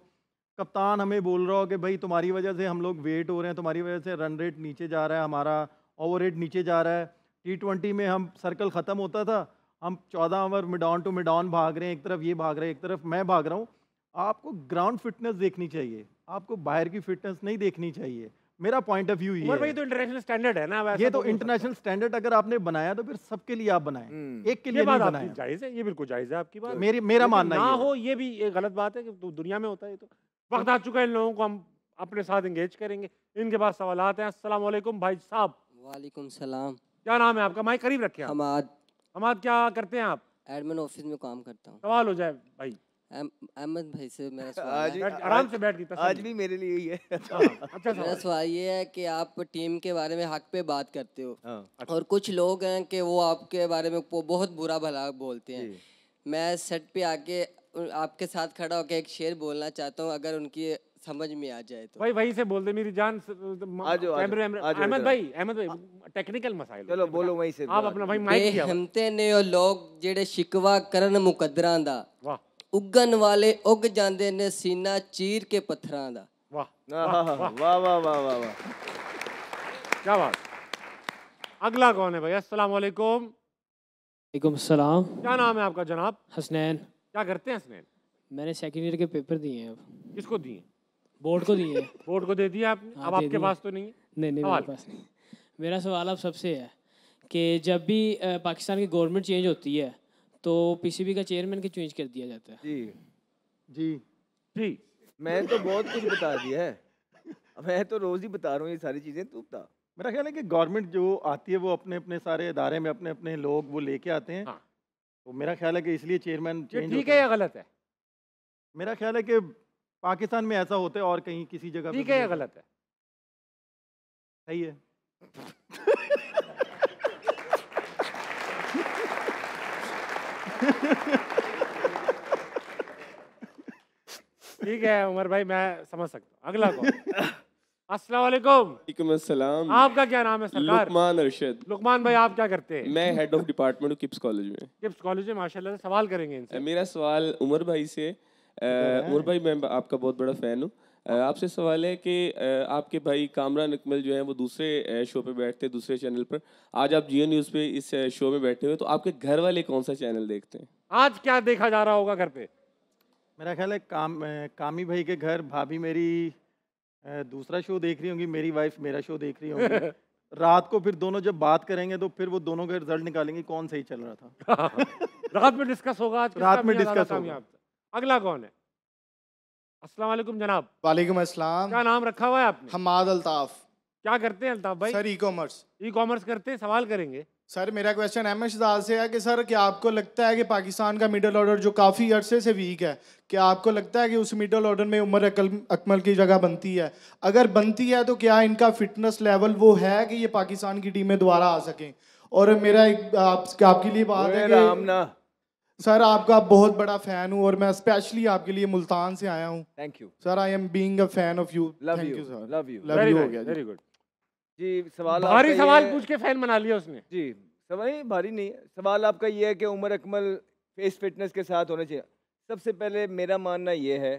कप्तान हमें बोल रहा हो कि भाई तुम्हारी वजह से हम लोग वेट हो रहे हैं, तुम्हारी वजह से रन रेट नीचे जा रहा है, हमारा ओवर रेट नीचे जा रहा है। T20 में हम सर्कल ख़त्म होता था, हम 14 ओवर मिड ऑन भाग रहे हैं, एक तरफ ये भाग रहे हैं, एक तरफ मैं भाग रहा हूँ। आपको ग्राउंड फिटनेस देखनी चाहिए, आपको बाहर की फिटनेस नहीं देखनी चाहिए। मेरा पॉइंट ऑफ व्यू ये
उमर भाई
है।
तो इंटरनेशनल स्टैंडर्ड है ना, अब ऐसा
ये
तो
तो
नहीं हो सकता।
इंटरनेशनल स्टैंडर्ड अगर आपने बनाया तो फिर सबके लिए आप बनाएं, एक के
ये
लिए नहीं
बात आपकी
बनाया।
जायज है, ये बिल्कुल जायज है आपकी बात।
मेरा
लेकिन
मानना
ना
ये है।
हो ये भी एक गलत बात है कि दुनिया में होता है। ये तो वक्त आ चुका है, इन लोगों को हम अपने साथ एंगेज करेंगे। इनके पास सवालात हैं। अस्सलाम वालेकुम भाई साहब।
वालेकुम सलाम।
क्या नाम है आपका? माइक करीब रखें आप।
हमाद
हमाद, क्या करते हैं आप?
एडमिन ऑफिस में काम करता हूँ।
सवाल हो जाए भाई।
अहमद भाई से मेरा सवाल
आज
है।
भी
बैठ, आराम से बैठ के
आज भी मेरे लिए ही है।
अच्छा
मेरा
सवाल।
सवाल ये है कि आप टीम के बारे में हक पे बात करते हो
हाँ,
और कुछ लोग हैं कि वो आपके बारे में बहुत बुरा भला बोलते हैं।
जी।
मैं सेट पे आके आपके साथ खड़ा होकर एक शेर बोलना चाहता हूँ, अगर उनकी समझ में आ जाए तो।
भाई वहीं से बोल दे मेरी जान। अहमद भाई, टेक्निकल मसाइल
चलो बोलो वहीं से।
आप अपना भाई माइक दिया।
बेहिम्मते ने ਉਹ ਲੋਕ ਜਿਹੜੇ ਸ਼ਿਕਵਾ ਕਰਨ ਮੁਕੱਦਰਾਂ ਦਾ,
वाह
ਉੱਗਣ ਵਾਲੇ ਉੱਗ ਜਾਂਦੇ ਨੇ ਸੀਨਾ ਚੀਰ ਕੇ ਪੱਥਰਾਂ ਦਾ।
वाह
वाह
वाह
वाह
वाह,
वाह वाह वाह वाह।
क्या बात। अगला कौन है भाई? अस्सलाम वालेकुम।
वालेकुम सलाम।
क्या नाम है आपका जनाब?
हसनैन।
क्या करते हैं हसनैन?
मैंने सेकेंड ईयर के पेपर दिए हैं, अब
किसको दिए?
बोर्ड को दिए हैं।
बोर्ड को दे दिया आपने?
हाँ,
अब
दे
आपके
दिए।
पास तो नहीं है?
नहीं नहीं
सवाल।
मेरे पास नहीं। मेरा सवाल आप सबसे है कि जब भी पाकिस्तान की गवर्नमेंट चेंज होती है तो पीसीबी का चेयरमैन के चेंज कर दिया जाता है।
जी
जी
जी
मैं तो बहुत कुछ बता दिया है, मैं तो रोज ही बता रहा हूँ ये सारी चीजें, तू बता।
मेरा ख्याल है कि गवर्नमेंट जो आती है वो अपने अपने सारे इदारे में अपने अपने लोग वो लेके आते हैं।
हाँ।
तो मेरा ख्याल है कि इसलिए चेयरमैन
ये
चेंज
ठीक
होता
है
है।
या गलत है?
मेरा ख्याल है कि पाकिस्तान में ऐसा होता है और कहीं किसी जगह पे
ठीक
भी
है या
होता है।
गलत है?
सही है।
ठीक है उमर भाई, मैं समझ सकता हूँ। अगला कौन? अस्सलाम वालेकुम।
वालेकुम अस्सलाम।
आपका क्या नाम है सरकार?
लुकमान अरशद।
लुकमान भाई, आप क्या करते हैं?
मैं हेड ऑफ डिपार्टमेंट हूँ किप्स कॉलेज में।
किप्स कॉलेज में, माशाल्लाह से। सवाल करेंगे इनसे।
मेरा सवाल उमर भाई से। उमर भाई, मैं आपका बहुत बड़ा फ़ैन हूँ। आपसे सवाल है कि आपके भाई कामरान अकमल जो हैं वो दूसरे शो पे बैठते हैं, दूसरे चैनल पर। आज आप जियो न्यूज़ पे इस शो में बैठे हुए, तो आपके घर वाले कौन सा चैनल देखते हैं?
आज क्या देखा जा रहा होगा घर पे?
मेरा ख्याल है कामी भाई के घर भाभी मेरी दूसरा शो देख रही होंगी, मेरी वाइफ मेरा शो देख रही होंगी। रात को फिर दोनों जब बात करेंगे तो फिर वो दोनों का रिजल्ट निकालेंगे कौन सही चल रहा था।
रात में डिस्कस होगा आज, किसका
रात में
मियां ज़्यादा
डिस्कस होगा।
कामयाब था। अगला कौन है? अस्सलाम वालेकुम जनाब।
वालेकुम अस्सलाम।
क्या नाम रखा हुआ है आपने?
हमाद अल्ताफ।
क्या करते हैं अल्ताफ भाई?
Sir, e commerce.
E commerce करते हैं। सवाल करेंगे।
सर, मेरा क्वेश्चन अहमद शहजाद से है कि सर, क्या आपको लगता है कि पाकिस्तान का मिडिल ऑर्डर जो काफ़ी अरसे से वीक है, क्या आपको लगता है कि उस मिडिल ऑर्डर में उमर अकमल की जगह बनती है? अगर बनती है तो क्या इनका फिटनेस लेवल वो है कि ये पाकिस्तान की टीम में दोबारा आ सकें? और मेरा एक आपके लिए बात है
राम
कि
ना,
सर, आपका बहुत बड़ा फ़ैन हूँ और मैं स्पेशली आपके लिए मुल्तान से आया हूँ।
Thank you,
sir, I am being a fan of you.
Love
thank
you,
you sir.
Love you.
Love you हो गया जी।
Very good.
जी, सवाल
भारी
आपका
सवाल
ये है-
पूछ के फैन बना लिया उसने।
जी, सवाल नहीं, भारी नहीं है। सवाल आपका ये है कि उमर अकमल फेस फिटनेस के साथ होने चाहिए। सबसे पहले मेरा मानना ये है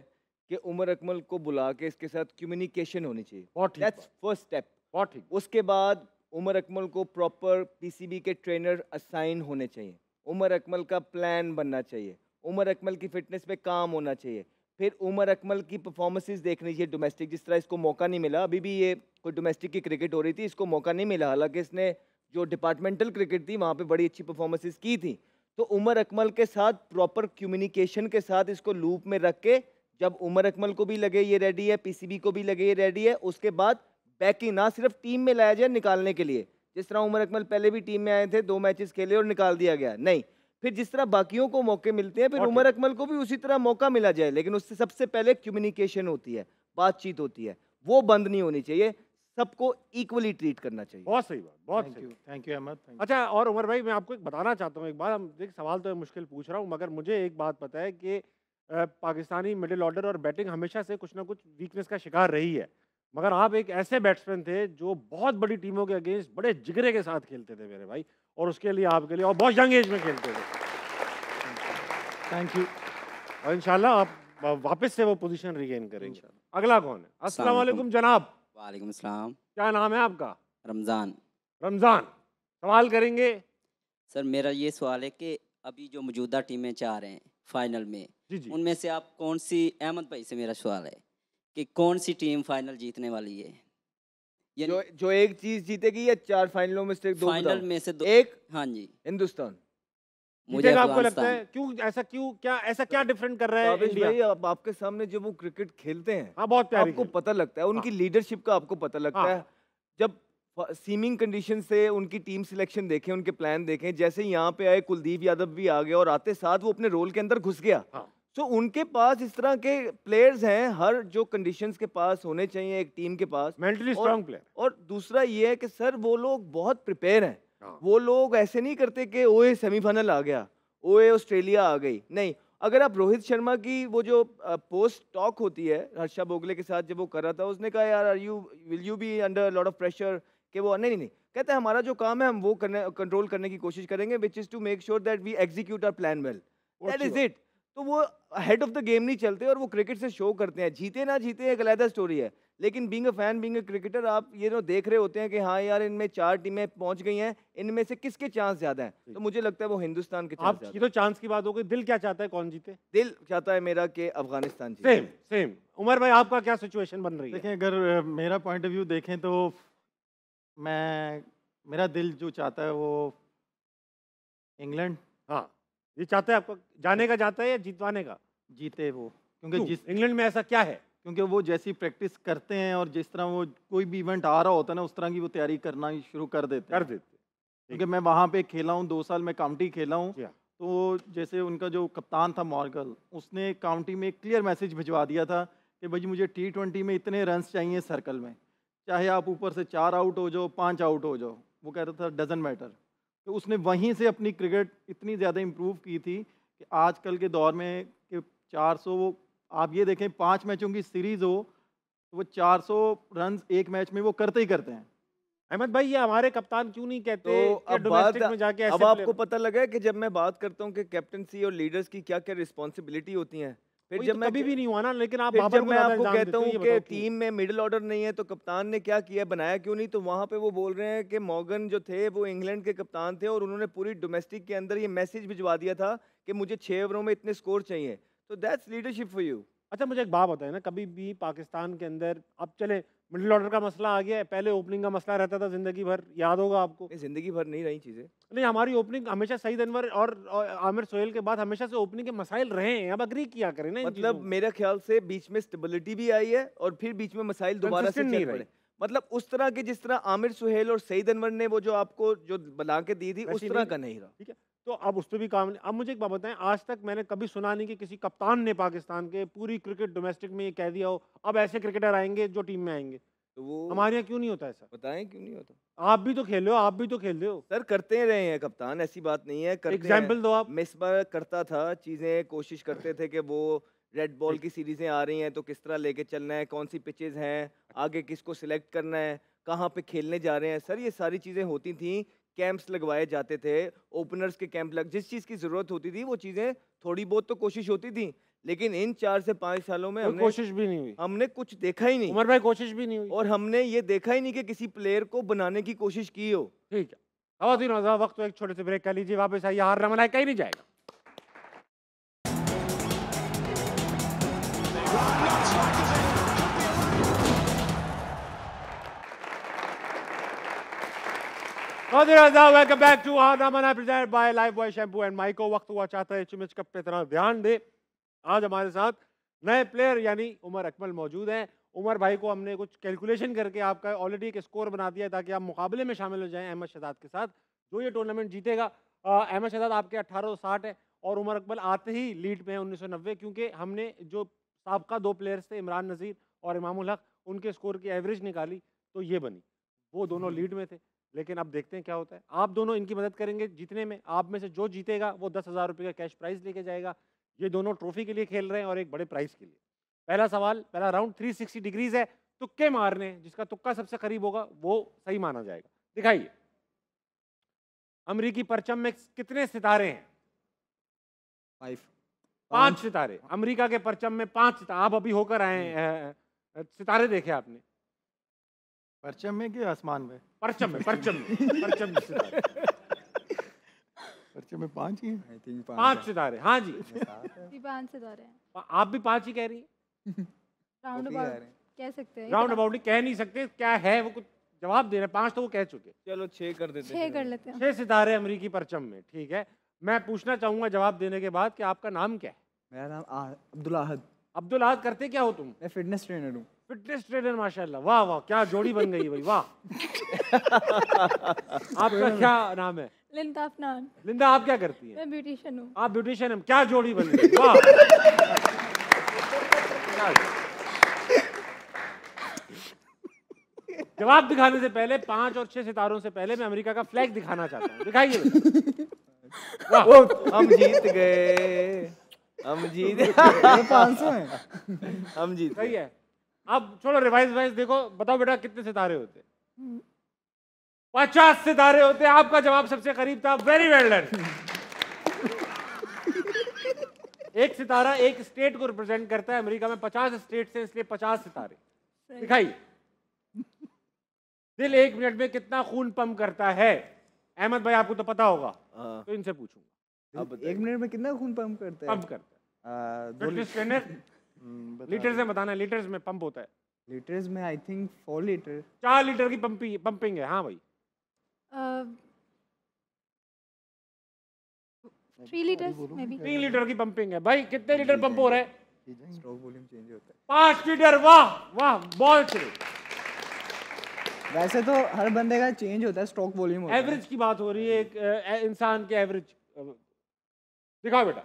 कि उमर अकमल को बुला के इसके साथ कम्युनिकेशन होनी चाहिए।
बहुत ठीक
दैट्स
बात,
फर्स्ट स्टेप।
बहुत ठीक।
उसके बाद उमर अकमल को प्रॉपर पीसीबी के ट्रेनर असाइन होने चाहिए। उमर अकमल का प्लान बनना चाहिए। उमर अकमल की फिटनेस पे काम होना चाहिए। फिर उमर अकमल की परफॉर्मेंसेस देखनी चाहिए डोमेस्टिक। जिस तरह इसको मौका नहीं मिला, अभी भी ये कोई डोमेस्टिक की क्रिकेट हो रही थी, इसको मौका नहीं मिला, हालांकि इसने जो डिपार्टमेंटल क्रिकेट थी वहाँ पे बड़ी अच्छी परफॉर्मेंसेस की थी। तो उमर अकमल के साथ प्रॉपर कम्युनिकेशन के साथ इसको लूप में रख के, जब उमर अकमल को भी लगे ये रेडी है, पीसीबी को भी लगे ये रेडी है, उसके बाद बैकिंग ना सिर्फ टीम में लाया जाए निकालने के लिए, जिस तरह उमर अकमल पहले भी टीम में आए थे, 2 मैचेस खेले और निकाल दिया गया, नहीं। फिर जिस तरह बाकियों को मौके मिलते हैं, फिर
और
उमर अकमल को भी उसी तरह मौका मिला जाए, लेकिन उससे सबसे पहले कम्युनिकेशन होती है, बातचीत होती है, वो बंद नहीं होनी चाहिए। सबको इक्वली ट्रीट करना चाहिए।
बहुत सही बात, बहुत
थैंक
सही।
You, thank you Ahmed. Thank
अच्छा, और उमर भाई, मैं आपको एक बताना चाहता हूँ। एक बार हम देख, सवाल तो मुश्किल पूछ रहा हूँ, मगर मुझे एक बात पता है कि पाकिस्तानी मिडिल ऑर्डर और बैटिंग हमेशा से कुछ ना कुछ वीकनेस का शिकार रही है, मगर आप एक ऐसे बैट्समैन थे जो बहुत बड़ी टीमों के अगेंस्ट बड़े जिगरे के साथ खेलते थे मेरे भाई, और उसके लिए आपके लिए, और बहुत यंग एज में खेलते थे।
Thank you.
और इंशाल्लाह आप वापस से वो पोजीशन रिगेन करेंगे। अगला कौन है? अस्सलाम वालेकुम जनाब।
वालेकुम सलाम।
क्या नाम है आपका?
रमज़ान।
रमज़ान। सवाल करेंगे।
सर, मेरा ये सवाल है कि अभी जो मौजूदा टीमें चाह रहे हैं फाइनल में,
जी जी।
उनमें से आप कौन सी, अहमद भाई से मेरा सवाल है कि कौन सी टीम फाइनल जीतने वाली है?
जो एक चीज जीतेगी या 4 फाइनलों में से 2?
फाइनल में से 2।
एक
हाँ जी,
हिंदुस्तान।
मुझे
जीतेगा आपको लगता
अफगानिस्तान।
है? क्यों ऐसा, क्यों, क्या ऐसा क्या डिफरेंट कर रहा है
काबिज
इंडिया?
भाई, आपके सामने जब वो क्रिकेट खेलते हैं,
हाँ, बहुत प्यारी
आपको
खेल।
पता लगता है, उनकी लीडरशिप का आपको पता लगता
हाँ।
है। जब सीमिंग कंडीशन से उनकी टीम सिलेक्शन देखें, उनके प्लान देखें, जैसे यहाँ पे आए कुलदीप यादव भी आ गया और आते साथ वो अपने रोल के अंदर घुस गया।
हाँ।
तो उनके पास इस तरह के प्लेयर्स हैं, हर जो कंडीशंस के पास होने चाहिए एक टीम के पास।
मेंटली
और-
स्ट्रांग प्लेयर।
और दूसरा ये है कि सर वो लोग बहुत प्रिपेयर हैं।
हाँ।
वो लोग ऐसे नहीं करते कि ओए सेमीफाइनल आ गया, ओए ऑस्ट्रेलिया आ गई, नहीं। अगर आप रोहित शर्मा की वो जो पोस्ट टॉक होती है हर्षा बोगले के साथ जब वो कर रहा था, उसने कहा यार will you be under lot of pressure, कि वो नहीं कहते हमारा जो काम है हम वो कंट्रोल करने की कोशिश करेंगे, which is to make sure that we execute our plan well, that is it. तो वो हेड ऑफ द गेम नहीं चलते और वो क्रिकेट से शो करते हैं। जीते ना जीते एक अलग स्टोरी है, लेकिन being a fan, being a cricketer, आप ये जो देख रहे होते हैं कि हाँ यार इनमें 4 टीमें पहुंच गई हैं, इनमें से किसके चांस ज्यादा हैं, तो मुझे लगता है वो हिंदुस्तान के चांस
आप
ज्यादा
ये तो चांस की बात हो गई, दिल क्या चाहता है कौन जीते?
हैं। दिल चाहता है मेरा कि अफगानिस्तान जीते।
Same same. उमर भाई, आपका क्या सिचुएशन बन रही है?
देखें, अगर मेरा पॉइंट ऑफ व्यू देखें तो मेरा दिल जो चाहता है वो इंग्लैंड
हाँ, ये चाहता है आपको जाने का, चाहता है या जीतवाने का?
जीते वो, क्योंकि
क्यों?
जिस
इंग्लैंड में ऐसा क्या है?
क्योंकि वो जैसी प्रैक्टिस करते हैं और जिस तरह वो कोई भी इवेंट आ रहा होता है ना, उस तरह की वो तैयारी करना ही शुरू कर देते हैं। क्योंकि मैं वहाँ पे खेला हूँ, 2 साल मैं काउंटी खेला हूँ, तो जैसे उनका जो कप्तान था मॉर्गल, उसने काउंटी में एक क्लियर मैसेज भिजवा दिया था कि भाई मुझे T20 में इतने रन्स चाहिए सर्कल में, चाहे आप ऊपर से 4 आउट हो जाओ, 5 आउट हो जाओ, वो कहता था डजन मैटर। तो उसने वहीं से अपनी क्रिकेट इतनी ज़्यादा इम्प्रूव की थी कि आजकल के दौर में कि 400, आप ये देखें 5 मैचों की सीरीज़ हो तो वो 400 रन एक मैच में वो करते ही करते हैं।
अहमद भाई, ये हमारे कप्तान क्यों नहीं कहते
तो
कि
अब
डोमेस्टिक
बात
में जाके
अब
ऐसे
आपको
player-
पता लगा है कि जब मैं बात करता हूँ कि कैप्टनसी और लीडर्स की क्या क्या रिस्पॉन्सिबिलिटी होती हैं, फिर
वही
जब
तो
मैं
कभी भी नहीं हुआ ना, लेकिन आप
फिर
बाबर
जब
को
मैं
ज्यादा
आपको
इल्जाम
कहता
देते हो,
हूँ
ये
कि
बताओ क्यों?
टीम में मिडिल ऑर्डर नहीं है तो कप्तान ने क्या किया, बनाया क्यों नहीं, तो वहाँ पे वो बोल रहे हैं कि मॉर्गन जो थे वो इंग्लैंड के कप्तान थे और उन्होंने पूरी डोमेस्टिक के अंदर ये मैसेज भिजवा दिया था कि मुझे 6 ओवरों में इतने स्कोर चाहिए। तो दैट्स लीडरशिप फॉर यू।
अच्छा, मुझे एक बात बताए ना, कभी भी पाकिस्तान के अंदर अब चले मिडिल ऑर्डर का मसला आ गया है, पहले ओपनिंग का मसला रहता था जिंदगी भर, याद होगा आपको।
जिंदगी भर नहीं रही चीजें।
नहीं, हमारी ओपनिंग हमेशा सईद अनवर और आमिर सोहेल के बाद हमेशा से ओपनिंग के मसाइल रहे हैं, अब अग्री किया करें ना इन
मतलब
चीजों
मेरे ख्याल से बीच में स्टेबिलिटी भी आई है और फिर बीच में मसाइल दोबारा से
Consistent नहीं
चल
रही।
पड़े। मतलब उस तरह के जिस तरह आमिर सुहेल और सईद अनवर ने वो जो आपको जो बना के दी थी उस
वैसी
तरह
नहीं
का नहीं रहा।
ठीक है, तो अब उस पर भी काम नहीं। अब मुझे एक बात बताएं, आज तक मैंने कभी सुना नहीं कि किसी कप्तान ने पाकिस्तान के पूरी क्रिकेट डोमेस्टिक में ये कह दिया हो अब ऐसे क्रिकेटर आएंगे जो टीम में आएंगे।
तो वो
हमारे यहाँ क्यों नहीं होता ऐसा?
बताएं क्यों नहीं होता?
आप भी तो खेल हो, आप भी तो खेल रहे हो।
सर करते रहे हैं कप्तान, ऐसी बात नहीं है, करते
एग्जाम्पल दो आप।
मिसबा करता था चीजें, कोशिश करते थे कि वो रेड बॉल की सीरीजें आ रही हैं तो किस तरह लेके चलना है, कौन सी पिचेस हैं, आगे किसको सिलेक्ट करना है, कहाँ पे खेलने जा रहे हैं। सर ये सारी चीज़ें होती थी, कैंप्स लगवाए जाते थे, ओपनर्स के कैंप लग, जिस चीज़ की ज़रूरत होती थी वो चीज़ें थोड़ी बहुत तो कोशिश होती थी। लेकिन इन 4 से 5 सालों में
कोई कोशिश भी नहीं हुई।
हमने कुछ देखा ही नहीं।
उमर भाई, कोशिश भी नहीं हुई।
और हमने ये देखा ही नहीं कि किसी प्लेयर को बनाने की कोशिश की हो।
ठीक है, खवातीन और हज़रात, वक्त तो एक छोटे से ब्रेक कर लीजिए, वापस आइए, हार ना मनाए, कहीं नहीं जाएगा। वेलकम बैक टू हार ना मनाए presented by Lifebuoy shampoo and Mico. वक्त हुआ चाहता है एचएमएच कप पे तरह ध्यान दे। आज हमारे साथ नए प्लेयर यानी उमर अकमल मौजूद हैं। उमर भाई को हमने कुछ कैलकुलेशन करके आपका ऑलरेडी एक स्कोर बना दिया ताकि आप मुकाबले में शामिल हो जाएं अहमद शहजाद के साथ। जो ये टूर्नामेंट जीतेगा, अहमद शहजाद आपके 1860 है और उमर अकमल आते ही लीड पे हैं 1990, क्योंकि हमने जो साबका 2 प्लेयर्स थे इमरान नज़ीर और इमामुल हक, उनके स्कोर की एवरेज निकाली तो ये बनी। वो दोनों लीड में थे, लेकिन अब देखते हैं क्या होता है। आप दोनों इनकी मदद करेंगे जीतने में। आप में से जो जीतेगा वो 10,000 रुपये का कैश प्राइज लेके जाएगा। ये दोनों ट्रॉफी के लिए खेल रहे हैं और एक बड़े प्राइज के लिए। पहला सवाल, पहला राउंड 360 डिग्रीज है, तुक्के मारने हैं, जिसका तुक्का सबसे करीब होगा वो सही माना जाएगा। दिखाइए, अमरीकी परचम में कितने सितारे हैं? 5 सितारे। अमेरिका के परचम में 5 सितारे। आप अभी होकर आए हैं, सितारे देखे आपने?
परचम में कि आसमान में?
परचम में, परचम में, परचम में सितारे।
परचम में 5 ही हैं।
5 सितारे, हाँ जी।
5 सितारे हैं।
आप भी 5 ही कह रही हैं?
राउंड अबाउट कह सकते हैं।
राउंड अबाउट कह नहीं सकते, क्या है वो कुछ जवाब दे रहे हैं। 5 तो वो कह चुके।
चलो 6 कर देते हैं।
6 कर लेते हैं।
6 सितारे अमेरिकी परचम में, ठीक है। मैं पूछना चाहूंगा जवाब देने के बाद कि आपका नाम क्या है?
मेरा नाम अब्दुल अहद।
अब्दुल अहद, करते क्या हो तुम?
मैं फिटनेस ट्रेनर हूँ।
फिटनेस ट्रेनर, माशाल्लाह, वाह वाह, क्या जोड़ी बन गई भाई, वाह। आपका क्या नाम है?
लिंदा अफनान।
लिंदा, आप क्या करती हैं?
मैं ब्यूटिशियन हूँ।
आप ब्यूटिशियन हैं, क्या जोड़ी बन गई, वाह। जवाब दिखाने से पहले 5 और 6 सितारों से पहले मैं अमेरिका का फ्लैग दिखाना चाहता हूँ। दिखाइए। वाह,
हम जीत गए, हम जीत
500 हैं।
हम जीत
सही है। अब छोड़ो रिवाइज देखो, बताओ बेटा कितने सितारे होते? 50 सितारे होते। आपका जवाब सबसे करीब था, वेरी वेल डन। एक सितारा एक स्टेट को रिप्रेजेंट करता है। अमेरिका में 50 स्टेट्स हैं, इसलिए 50 सितारे। दिखाइए, दिल 1 मिनट में कितना खून पंप करता है? अहमद भाई, आपको तो पता होगा, तो इनसे पूछूंगा।
अब 1 मिनट में कितना खून पंप करता है?
पंप करता है। फिटनेस ट्रेनर, लीटर्स में बताना है, लीटर्स में पंप होता है।
लीटर्स में आई थिंक 4 लीटर।
4 लीटर की पंपिंग है। हाँ भाई,
3 लीटर्स मे बी।
3 लीटर की पंपिंग है। भाई कितने लीटर पंप हो रहा है?
स्ट्रोक वॉल्यूम चेंज होता है।
5 फीटर, वाह वाह, बहुत अच्छे।
वैसे तो हर बंदे का चेंज होता है, स्ट्रोक वॉल्यूम होता है।
एवरेज की बात हो रही है, एक इंसान के एवरेज। दिखाओ बेटा,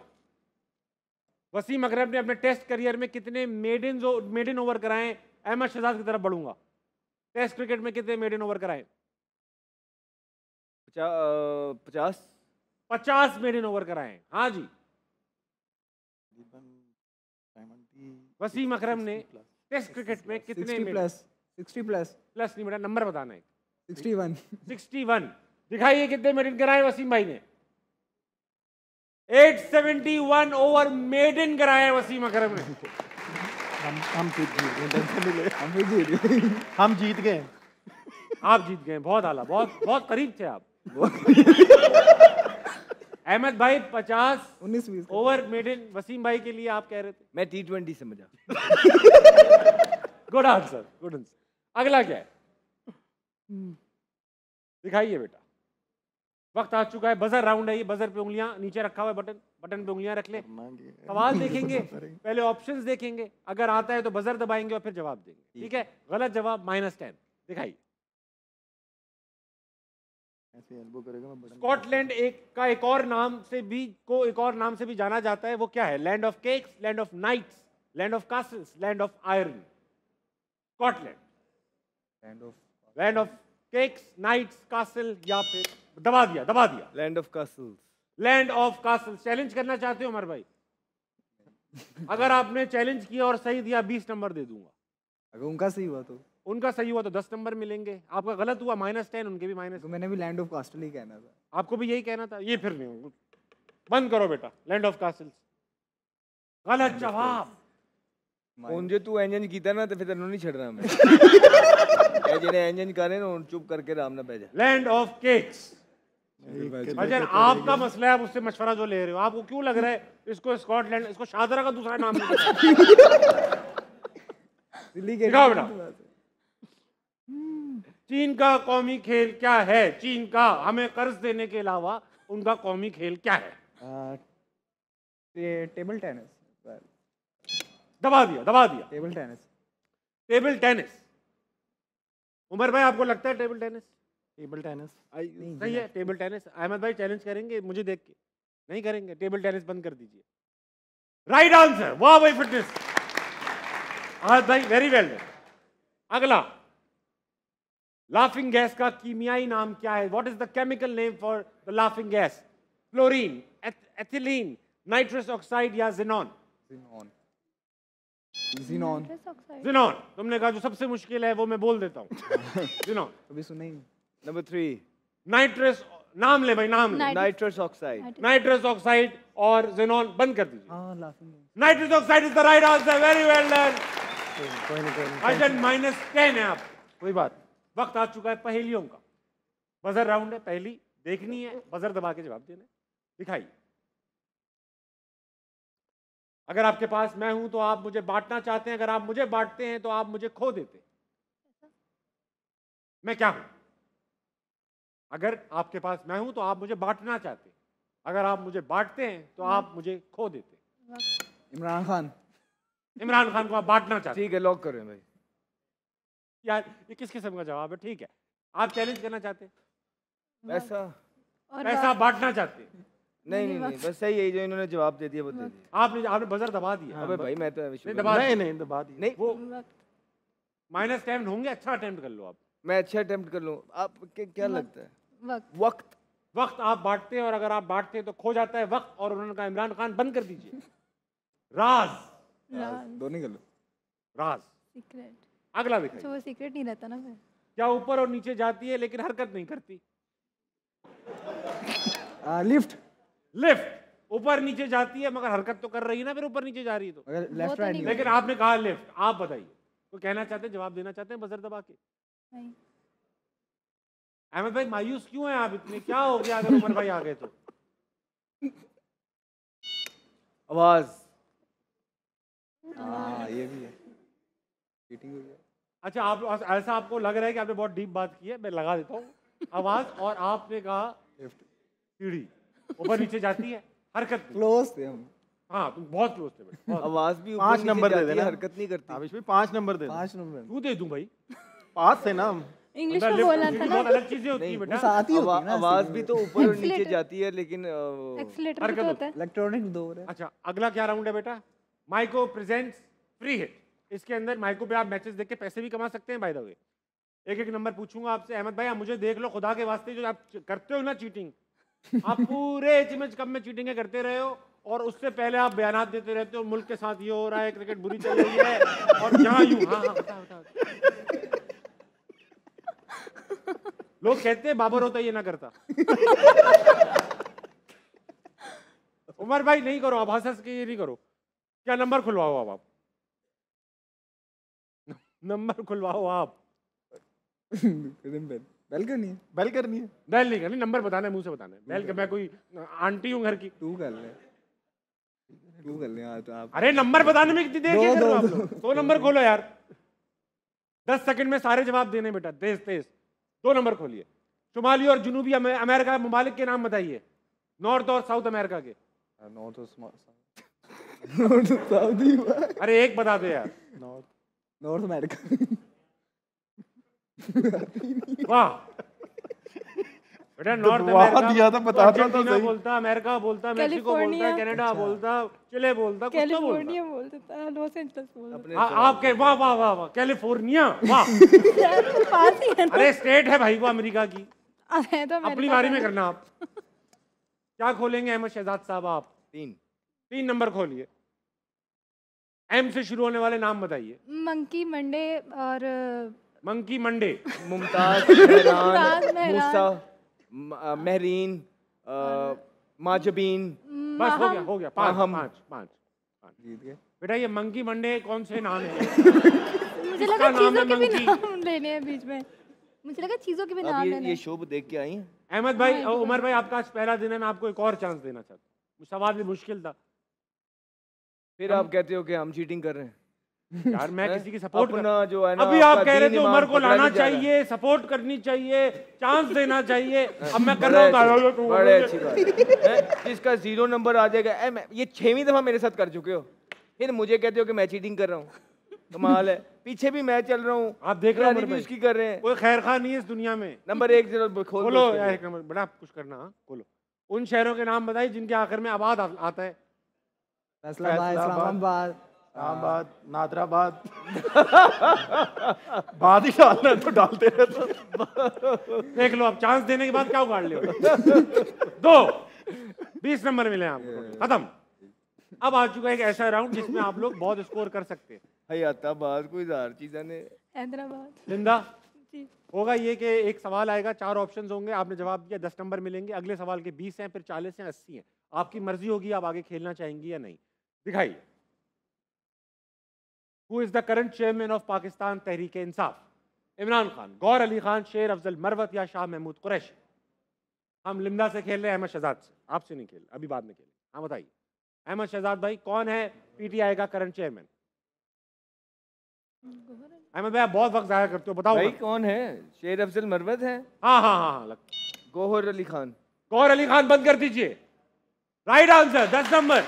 वसीम अकरम ने अपने टेस्ट करियर में कितने मेडन ओवर कराए? अहमद शहजाद की तरफ बढ़ूंगा। टेस्ट क्रिकेट में कितने मेडन ओवर कराए?
50
50 मेडन ओवर कराए। हाँ जी, वसीम अकरम ने टेस्ट क्रिकेट में कितने
60 प्लस 60 प्लस
प्लस नहीं बेटा, नंबर बताना है।
61
61। दिखाइए कितने मेडन कराए वसीम भाई ने? 871 ओवर मेडन कराए वसीम अकरम ने।
हम जीत गए, टेंशन नहीं ले।
हम भी जीत गए।
हम जीत गए।
आप जीत गए, बहुत आला, बहुत बहुत करीब थे आप। अहमद भाई 50
19-20
ओवर मेडन वसीम भाई के लिए आप कह रहे थे।
मैं T20 समझा।
Good answer, good answer. अगला क्या है? दिखाइए बेटा, वक्त आ चुका है, बजर राउंड है ये। बजर पे उंगलियां नीचे रखा हुआ है, बटन पे उंगलियां रख ले। सवाल देखेंगे, पहले ऑप्शंस देखेंगे, अगर आता है तो बजर दबाएंगे और फिर जवाब देंगे, ठीक है? गलत जवाब -10। दिखाइए। स्कॉटलैंड एक और नाम से भी जाना जाता है, वो क्या है? Land of cakes, land of knights, land of castles, land of iron. Scotland, land of cakes, knights, castle, या फिर दबा दिया
land of castles.
Land of castles. Challenge करना चाहते हो उमर भाई? अगर आपने चैलेंज किया और सही दिया 20 नंबर दे दूंगा।
अगर उनका सही हुआ तो
10 नंबर मिलेंगे। आपका गलत हुआ -10, उनके भी माइनस।
तो मैंने भी लैंड ऑफ कास्टल ही कहना था।
आपको भी यही कहना था, ये फिर नहीं होगा। बंद करो बेटा, लैंड ऑफ कासल्स गलत जवाब।
ਹੁਣ ਜੇ ਤੂੰ ਇੰਜ ਕੀਤਾ ਨਾ ਤੇ ਫਿਰ ਤੈਨੂੰ ਨਹੀਂ ਛੱਡਣਾ ਮੈਂ। ਇਹ ਜਿਹੜੇ ਇੰਜ ਕਰ ਰਹੇ ਨੇ ਹੁਣ ਚੁੱਪ ਕਰਕੇ ਆਰਾਮ ਨਾਲ ਬਹਿ ਜਾ।
Land of cakes. अजय, आपका मसला है, आप उससे मशवरा जो ले रहे हो। आपको क्यों लग रहा है इसको स्कॉटलैंड, इसको शादरा का दूसरा नाम नहीं दिखाओ बेटा। चीन का कौमी खेल क्या है? चीन का, हमें कर्ज देने के अलावा उनका कौमी खेल क्या है?
Table tennis.
दबा दिया। Table tennis. उमर भाई, आपको लगता है टेबल टेनिस? सही है, टेबल टेनिस। अहमद भाई चैलेंज करेंगे मुझे देख के? नहीं करेंगे, टेबल टेनिस बंद कर दीजिए। राइट आंसर, वाह भाई फिटनेस। अहमद भाई वेरी वेल डन। अगला, लाफिंग गैस का कीमियाई नाम क्या है? What is the chemical name for the laughing gas? Chlorine, ethylene, nitrous oxide या जिनॉन? जिनॉन। तुमने कहा जो सबसे मुश्किल है वो मैं बोल देता हूँ। जिनॉन।
कभी सुना ही नहीं।
Number 3
nitrous. नाम ले भाई, नाम ले।
Nitrous oxide.
नाइट्रस ऑक्साइड और जिनॉन बंद कर दीजिए। Nitrous oxide is the right answer, very well done. अजन -10 है आप, कोई बात। वक्त आ चुका है पहेलियों का। बजर राउंड है, पहली देखनी है, बजर दबा के जवाब देना है। दिखाइए। अगर आपके पास मैं हूं तो आप मुझे बांटना चाहते हैं, अगर आप मुझे बांटते हैं तो आप मुझे खो देते। मैं क्या हूं? अगर आपके पास मैं हूं तो आप मुझे बांटना चाहते हैं, अगर आप मुझे बांटते हैं तो आप मुझे खो देते।
इमरान खान।
इमरान खान को आप बांटना चाहते हैं?
ठीक है, लॉक करें भाई।
यार ये किस किस्म का जवाब है? ठीक है, आप चैलेंज करना चाहते हैं? पैसा बांटना चाहते हैं?
नहीं, बस सही है, जो इन्होंने जवाब दे दिया वो दे दिया।
आपने बजर दबा दिया।
अबे भाई मैं तो
नहीं दबा
दिया।
नहीं,
वो -10 होंगे। अच्छा अटेम्प्ट कर लो आप।
मैं अच्छा अटेम्प्ट कर लूं। आप क्या लगता है?
वक्त आप बांटते हैं, और अगर आप बांटते हैं तो खो जाता है वक्त। और उन्होंने कहा इमरान खान बंद कर दीजिए। राज।
दोनों कर लो।
राज,
सीक्रेट।
अगला दिखाइए।
तो वो सीक्रेट नहीं रहता ना फिर।
क्या ऊपर और नीचे जाती है लेकिन हरकत नहीं करती?
लिफ्ट।
ऊपर नीचे जाती है मगर हरकत तो कर रही है ना, फिर ऊपर नीचे जा रही है तो।
अगर लेफ्ट राइट।
लेकिन आपने कहा लिफ्ट। आप बताइए, तो कहना चाहते हैं, जवाब देना चाहते हैं बजर दबा के?
नहीं।
अहमद भाई मायूस क्यों हैं आप इतने? क्या हो गया अगर उमर भाई आ गए तो?
आवाज।
ये भी है। चीटिंग हो गया।
अच्छा, आप ऐसा आपको लग रहा है कि आपने बहुत डीप बात की है, मैं लगा देता हूँ आवाज। और आपने कहा सीढ़ी ऊपर नीचे जाती है, हरकत नहीं।
क्लोज थे हम।
हाँ तुम बहुत क्लोज थे बेटा, बहुत।
आवाज भी ऊपर
5
नीचे
नंबर दे
जाती है,
देना।
हरकत नहीं करती।
आविश भाई 5 नंबर दे दो।
5 नंबर
क्यों दे दूं भाई?
5 से ना
इंग्लिश
अंदर
में
लिफ्ट
बोलना
की
था ना।
बहुत अलग चीजें होती है
नहीं,
बेटा।
साथ ही होती है ना
आवाज भी तो ऊपर और नीचे
Accelerator।
जाती है, लेकिन
एक्सीलेटर
हरकत
तो होता है।
इलेक्ट्रॉनिक डोर है।
अच्छा अगला क्या राउंड है बेटा? Mico presents free hit. इसके अंदर माइको पे आप मैचेस देख के पैसे भी कमा सकते हैं बाय द वे। एक एक नंबर पूछूंगा आपसे। अहमद भाई आप मुझे देख लो खुदा के वास्ते, जो आप करते हो ना चीटिंग, आप पूरे एचएमएच कप में चीटिंग करते रहे हो और उससे पहले आप बयानात देते रहते हो मुल्क के साथ ये हो रहा है, क्रिकेट बुरी चल रही है और यहाँ यूं। हाँ हाँ बता बता। लोग कहते हैं बाबर होता ये ना करता। उमर भाई नहीं करो, आप हंस के ये नहीं करो। क्या नंबर खुलवाओ अब आप? नंबर खुलवाओ आप।
बेल करनी है।
बेल करनी है।
बैल नहीं करनी, नंबर बताना है, मुंह से बताना है। बैल मैं कोई आंटी हूँ घर की?
2 कर ले। 2 कर ले तो आप।
अरे नंबर बताने में कितनी देर क्या कर रहे हो आप लोग? 2 नंबर खोलो यार। 10 सेकंड में सारे जवाब देने बेटा, तेज तेज। 2 नंबर खोलिए। शुमाली और जनूबी अमेरिका ममालिक के नाम बताइए, नॉर्थ और साउथ अमेरिका के।
नॉर्थ और साउथ।
अरे एक बता दे यार।
North America.
वाह बेटा, नॉर्थ
वाह
अमेरिका
दिया था, बताता तो
अर्जेंटीना
सही।
बोलता, अमेरिका बोलता, मेक्सिको बोलता,
कैलिफोर्निया।
कनाडा बोलता, चिले बोलता, कुछ तो बोलता।
कैलिफोर्निया बोलते था, लॉस एंजल्स बोलते
आपके वाह वाह वाह वाह, कैलिफोर्निया वाह।
था। पास ही है ना।
अरे स्टेट है भाई वो अमेरिका की।
अब है तो
अपनी
अमेरिका
बारी
का
में
ना।
करना आप। क्या खोलेंगे अहमद शहजाद साहब आप? 3 नंबर खोलिए। एम से शुरू होने वाले नाम बताइए।
मंकी मंडे और
मंकी मंडे,
मुमताज, मेहरान,
मुमताज, मेहरान।
मूसा, महरीन, माजबीन।
बस हो गया 5
हम
5
जीत गए।
बेटा ये मंकी मंडे कौन से नाम है?
मुझे
इसका
लगा
नाम है
चीजों के भी
मंकी।
नाम लेने हैं बीच में। मुझे लगा चीजों के भी नाम
अब
लेने
ये
हैं।
शो देख के आई हैं।
अहमद भाई
हाँ,
और
ये
उमर भाई आपका आज पहला दिन है, मैं आपको एक और चांस देना चाहता हूँ। सवाल भी मुश्किल था
फिर आप कहते हो कि हम चीटिंग कर रहे हैं।
यार, मैं किसी की सपोर्ट
अपना जो है ना,
अभी आप
आपका
कह रहे
दीन
थे
ईमान
उमर को
पकड़ा
लाना
नहीं जा रहा।
चाहिए, सपोर्ट करनी चाहिए, चांस देना चाहिए। अब मैं कर
बड़े
रहा
अच्छी-
हूँ
बड़े अच्छी बात है। जिसका 0 नंबर आ जाएगा, ये 6वीं दफा मेरे साथ कर चुके हो, फिर मुझे कहते हो कि मैं चीटिंग कर रहा हूँ। कमाल है। पीछे भी मैं चल रहा हूँ,
आप देख रहे हो
तैयारी
उमर
भी
भाई,
उसकी कर रहे हैं।
कोई खैर खा नहीं है इस दुनिया में।
नंबर 1 जरा खोल
बोलो
दो
यार,
उसके
एक नंबर बड़ा कुछ करना। हाँ खोलो। उन शहरों के नाम बताइए जिनके आखिर में आबाद आता है।
फैसलाबाद, इस्लामाबाद,
इस्लामाबाद, नादराबाद। बाद ही डालना है तो डालते रहे तो।
देख लो, अब चांस देने के बाद क्या उगाड़ ले। 2 20 नंबर मिले हैं आपको, खत्म। अब आ चुका है एक ऐसा राउंड जिसमें आप लोग बहुत स्कोर कर सकते हैं।
हयाताबाद कोई जार चीज़ें ने।
हैदराबाद।
लिंदा,
जी।
होगा ये कि एक सवाल आएगा, 4 ऑप्शंस होंगे, आपने जवाब दिया 10 नंबर मिलेंगे। अगले सवाल के 20 हैं, फिर 40 हैं, 80 हैं। आपकी मर्जी होगी आप आगे खेलना चाहेंगी या नहीं। दिखाइए। Who is the current chairman of Pakistan Tehreek Insaf? Imran Khan, Gohar Ali Khan, Sher Afzal Marwat या शाह महमूद कुरैशी? हम लिम्दा से खेल रहे हैं, अहमद शहजाद से। आपसे नहीं खेल, अभी बाद में खेल। हाँ बताइए अहमद शहजाद भाई, कौन है पीटीआई का करंट चेयरमैन? अहमद भाई आप बहुत वक्त जाया करते हो, बताओ
भाई
मत।
कौन है? शेर अफजल मरवत है।
हाँ हाँ हाँ हाँ
गौहर अली खान।
गौर अली खान बंद कर दीजिए। Right answer, 10 number.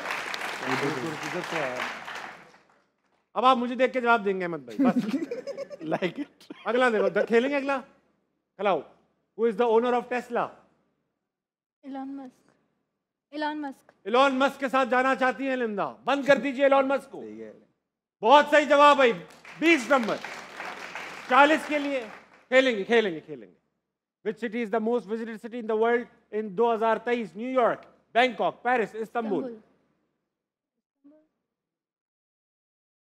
अब आप मुझे देख के जवाब देंगे अहमद भाई, बस।
Like it.
अगला देखो, खेलेंगे अगला। खिलाओ। Who is the owner of Tesla?
Elon Musk. Elon Musk.
Elon Musk के साथ जाना चाहती हैं लिंदा? बंद कर दीजिए इलॉन मस्क को।
सही है।
बहुत सही जवाब भाई, 20 नंबर। 40 के लिए खेलेंगे खेलेंगे खेलेंगे। Which city is the most visited city in the world in 2023? New York, Bangkok, Paris, Istanbul?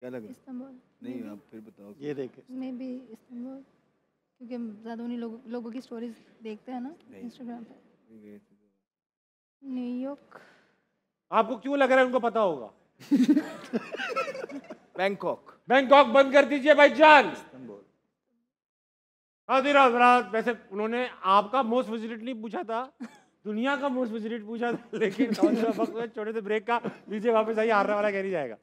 क्या लगा?
इस्तांबुल।
नहीं आप फिर बताओ।
ये देखे।
मे बी इस्तांबुल, क्योंकि हम ज़्यादा उन्हीं लोगों की स्टोरीज देखते हैं ना इंस्टाग्राम पे। न्यूयॉर्क।
आपको क्यों लग रहा है उनको पता होगा?
बैंकॉक।
बैंकॉक बंद कर दीजिए भाई जान। वैसे उन्होंने आपका मोस्ट विजिटेड नहीं पूछा था, दुनिया का मोस्ट विजिटेड पूछा था, लेकिन छोटे से ब्रेक का लीजिए वापस आइए, हारने वाला कह नहीं जाएगा।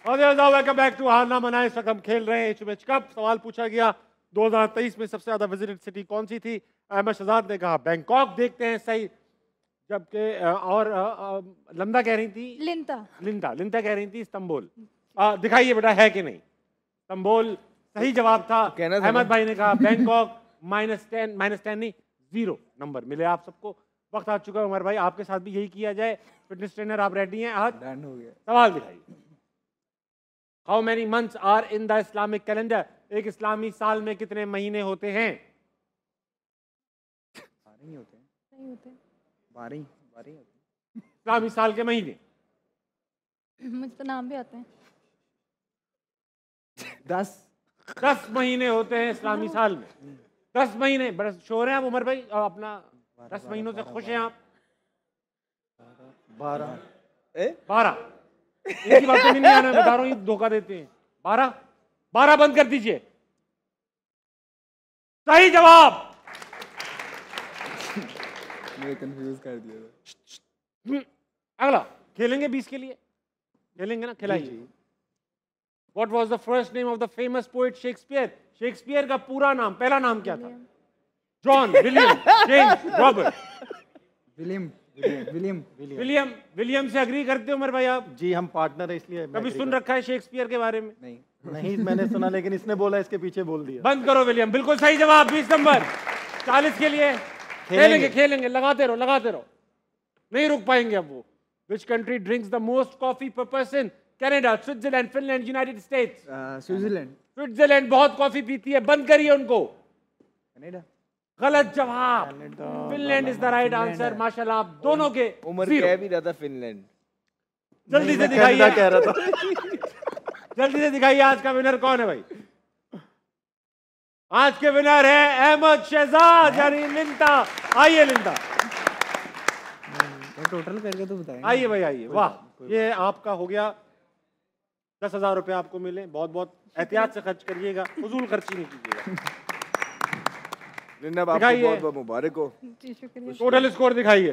वेलकम बैक टू हारना मना। इस वक्त हम खेल रहे हैं एचएमएच कप। सवाल पूछा गया 2023 में सबसे ज्यादा विजिटेड सिटी कौन सी थी? अहमद शहजाद ने कहा बैंकॉक। देखते हैं सही, जबकि और लंदा कह रही थी लिंटा कह रही थी इस्तांबुल। दिखाइए बेटा है कि नहीं। इस्तांबुल सही जवाब था। अहमद भाई ने कहा बैंकॉक। -10 नहीं 0 नंबर मिले आप सबको। वक्त आ चुका है उमर भाई, आपके साथ भी यही किया जाए। फिटनेस ट्रेनर आप रेडी हैं? आज
डन हो गया।
सवाल दिखाइए। How many months are in the Islamic calendar? एक इस्लामी साल में कितने महीने होते हैं?
12 होते हैं। 12 होते हैं
इस्लामी साल के महीने।
मुझे तो नाम भी आते हैं।
10 महीने होते हैं इस्लामी साल में। 10 महीने। बड़ा शोर है आप उमर भाई, अपना 10 महीनों से खुश हैं आप?
12
इनकी बातें नहीं आना, बता रहा हूँ, ये धोखा देते हैं। 12 बंद कर दीजिए। सही जवाब।
मुझे कंफ्यूज कर दिया था।
अगला खेलेंगे 20 के लिए, खेलेंगे ना? खिलाइए। What was the first name of the famous poet Shakespeare? Shakespeare का पूरा नाम, पहला नाम क्या था? John, William, James, Robert. William से अग्री करते हो उमर भाई आप?
जी हम पार्टनर है इसलिए।
कभी सुन रखा है शेक्सपियर के बारे में?
नहीं मैंने सुना, लेकिन इसने बोला इसके पीछे बोल दिया।
बंद करो विलियम। बिल्कुल सही जवाब। 20 नंबर। 40 के लिए खेलेंगे। लगाते रहो, नहीं रुक पाएंगे अब वो। Which country drinks the most coffee per person? Canada, Switzerland, Finland, United States. Switzerland बहुत कॉफी पीती है। बंद करिए उनको।
कनाडा।
गलत जवाब। Finland is the right answer. माशाल्लाह आप दोनों के
उमर कह भी रहा था फिनलैंड।
जल्दी से दिखाइए। कह रहा था। जल्दी से दिखाइए आज का विनर कौन है भाई? आज के विनर है अहमद शहजाद यानी लिंटा। आइए लिंटा,
टोटल करके तो बताएंगे।
आइए भाई आइए। वाह, ये आपका हो गया। 10,000 रुपए आपको मिले। बहुत बहुत एहतियात से खर्च करिएगा, फजूल खर्ची नहीं कीजिएगा।
बहुत बहुत मुबारक हो।
टोटल स्कोर दिखाइए।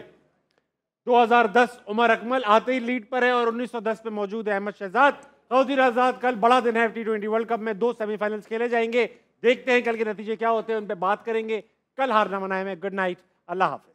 2010 उमर अकमल आते ही लीड पर है और 1910 पे मौजूद है अहमद शहजाद। सऊदी रजाद कल बड़ा दिन है। T20 वर्ल्ड कप में 2 सेमीफाइनल्स खेले जाएंगे। देखते हैं कल के नतीजे क्या होते हैं, उन पे बात करेंगे। कल हारना मनाए में। गुड नाइट, अल्लाह हाफिज।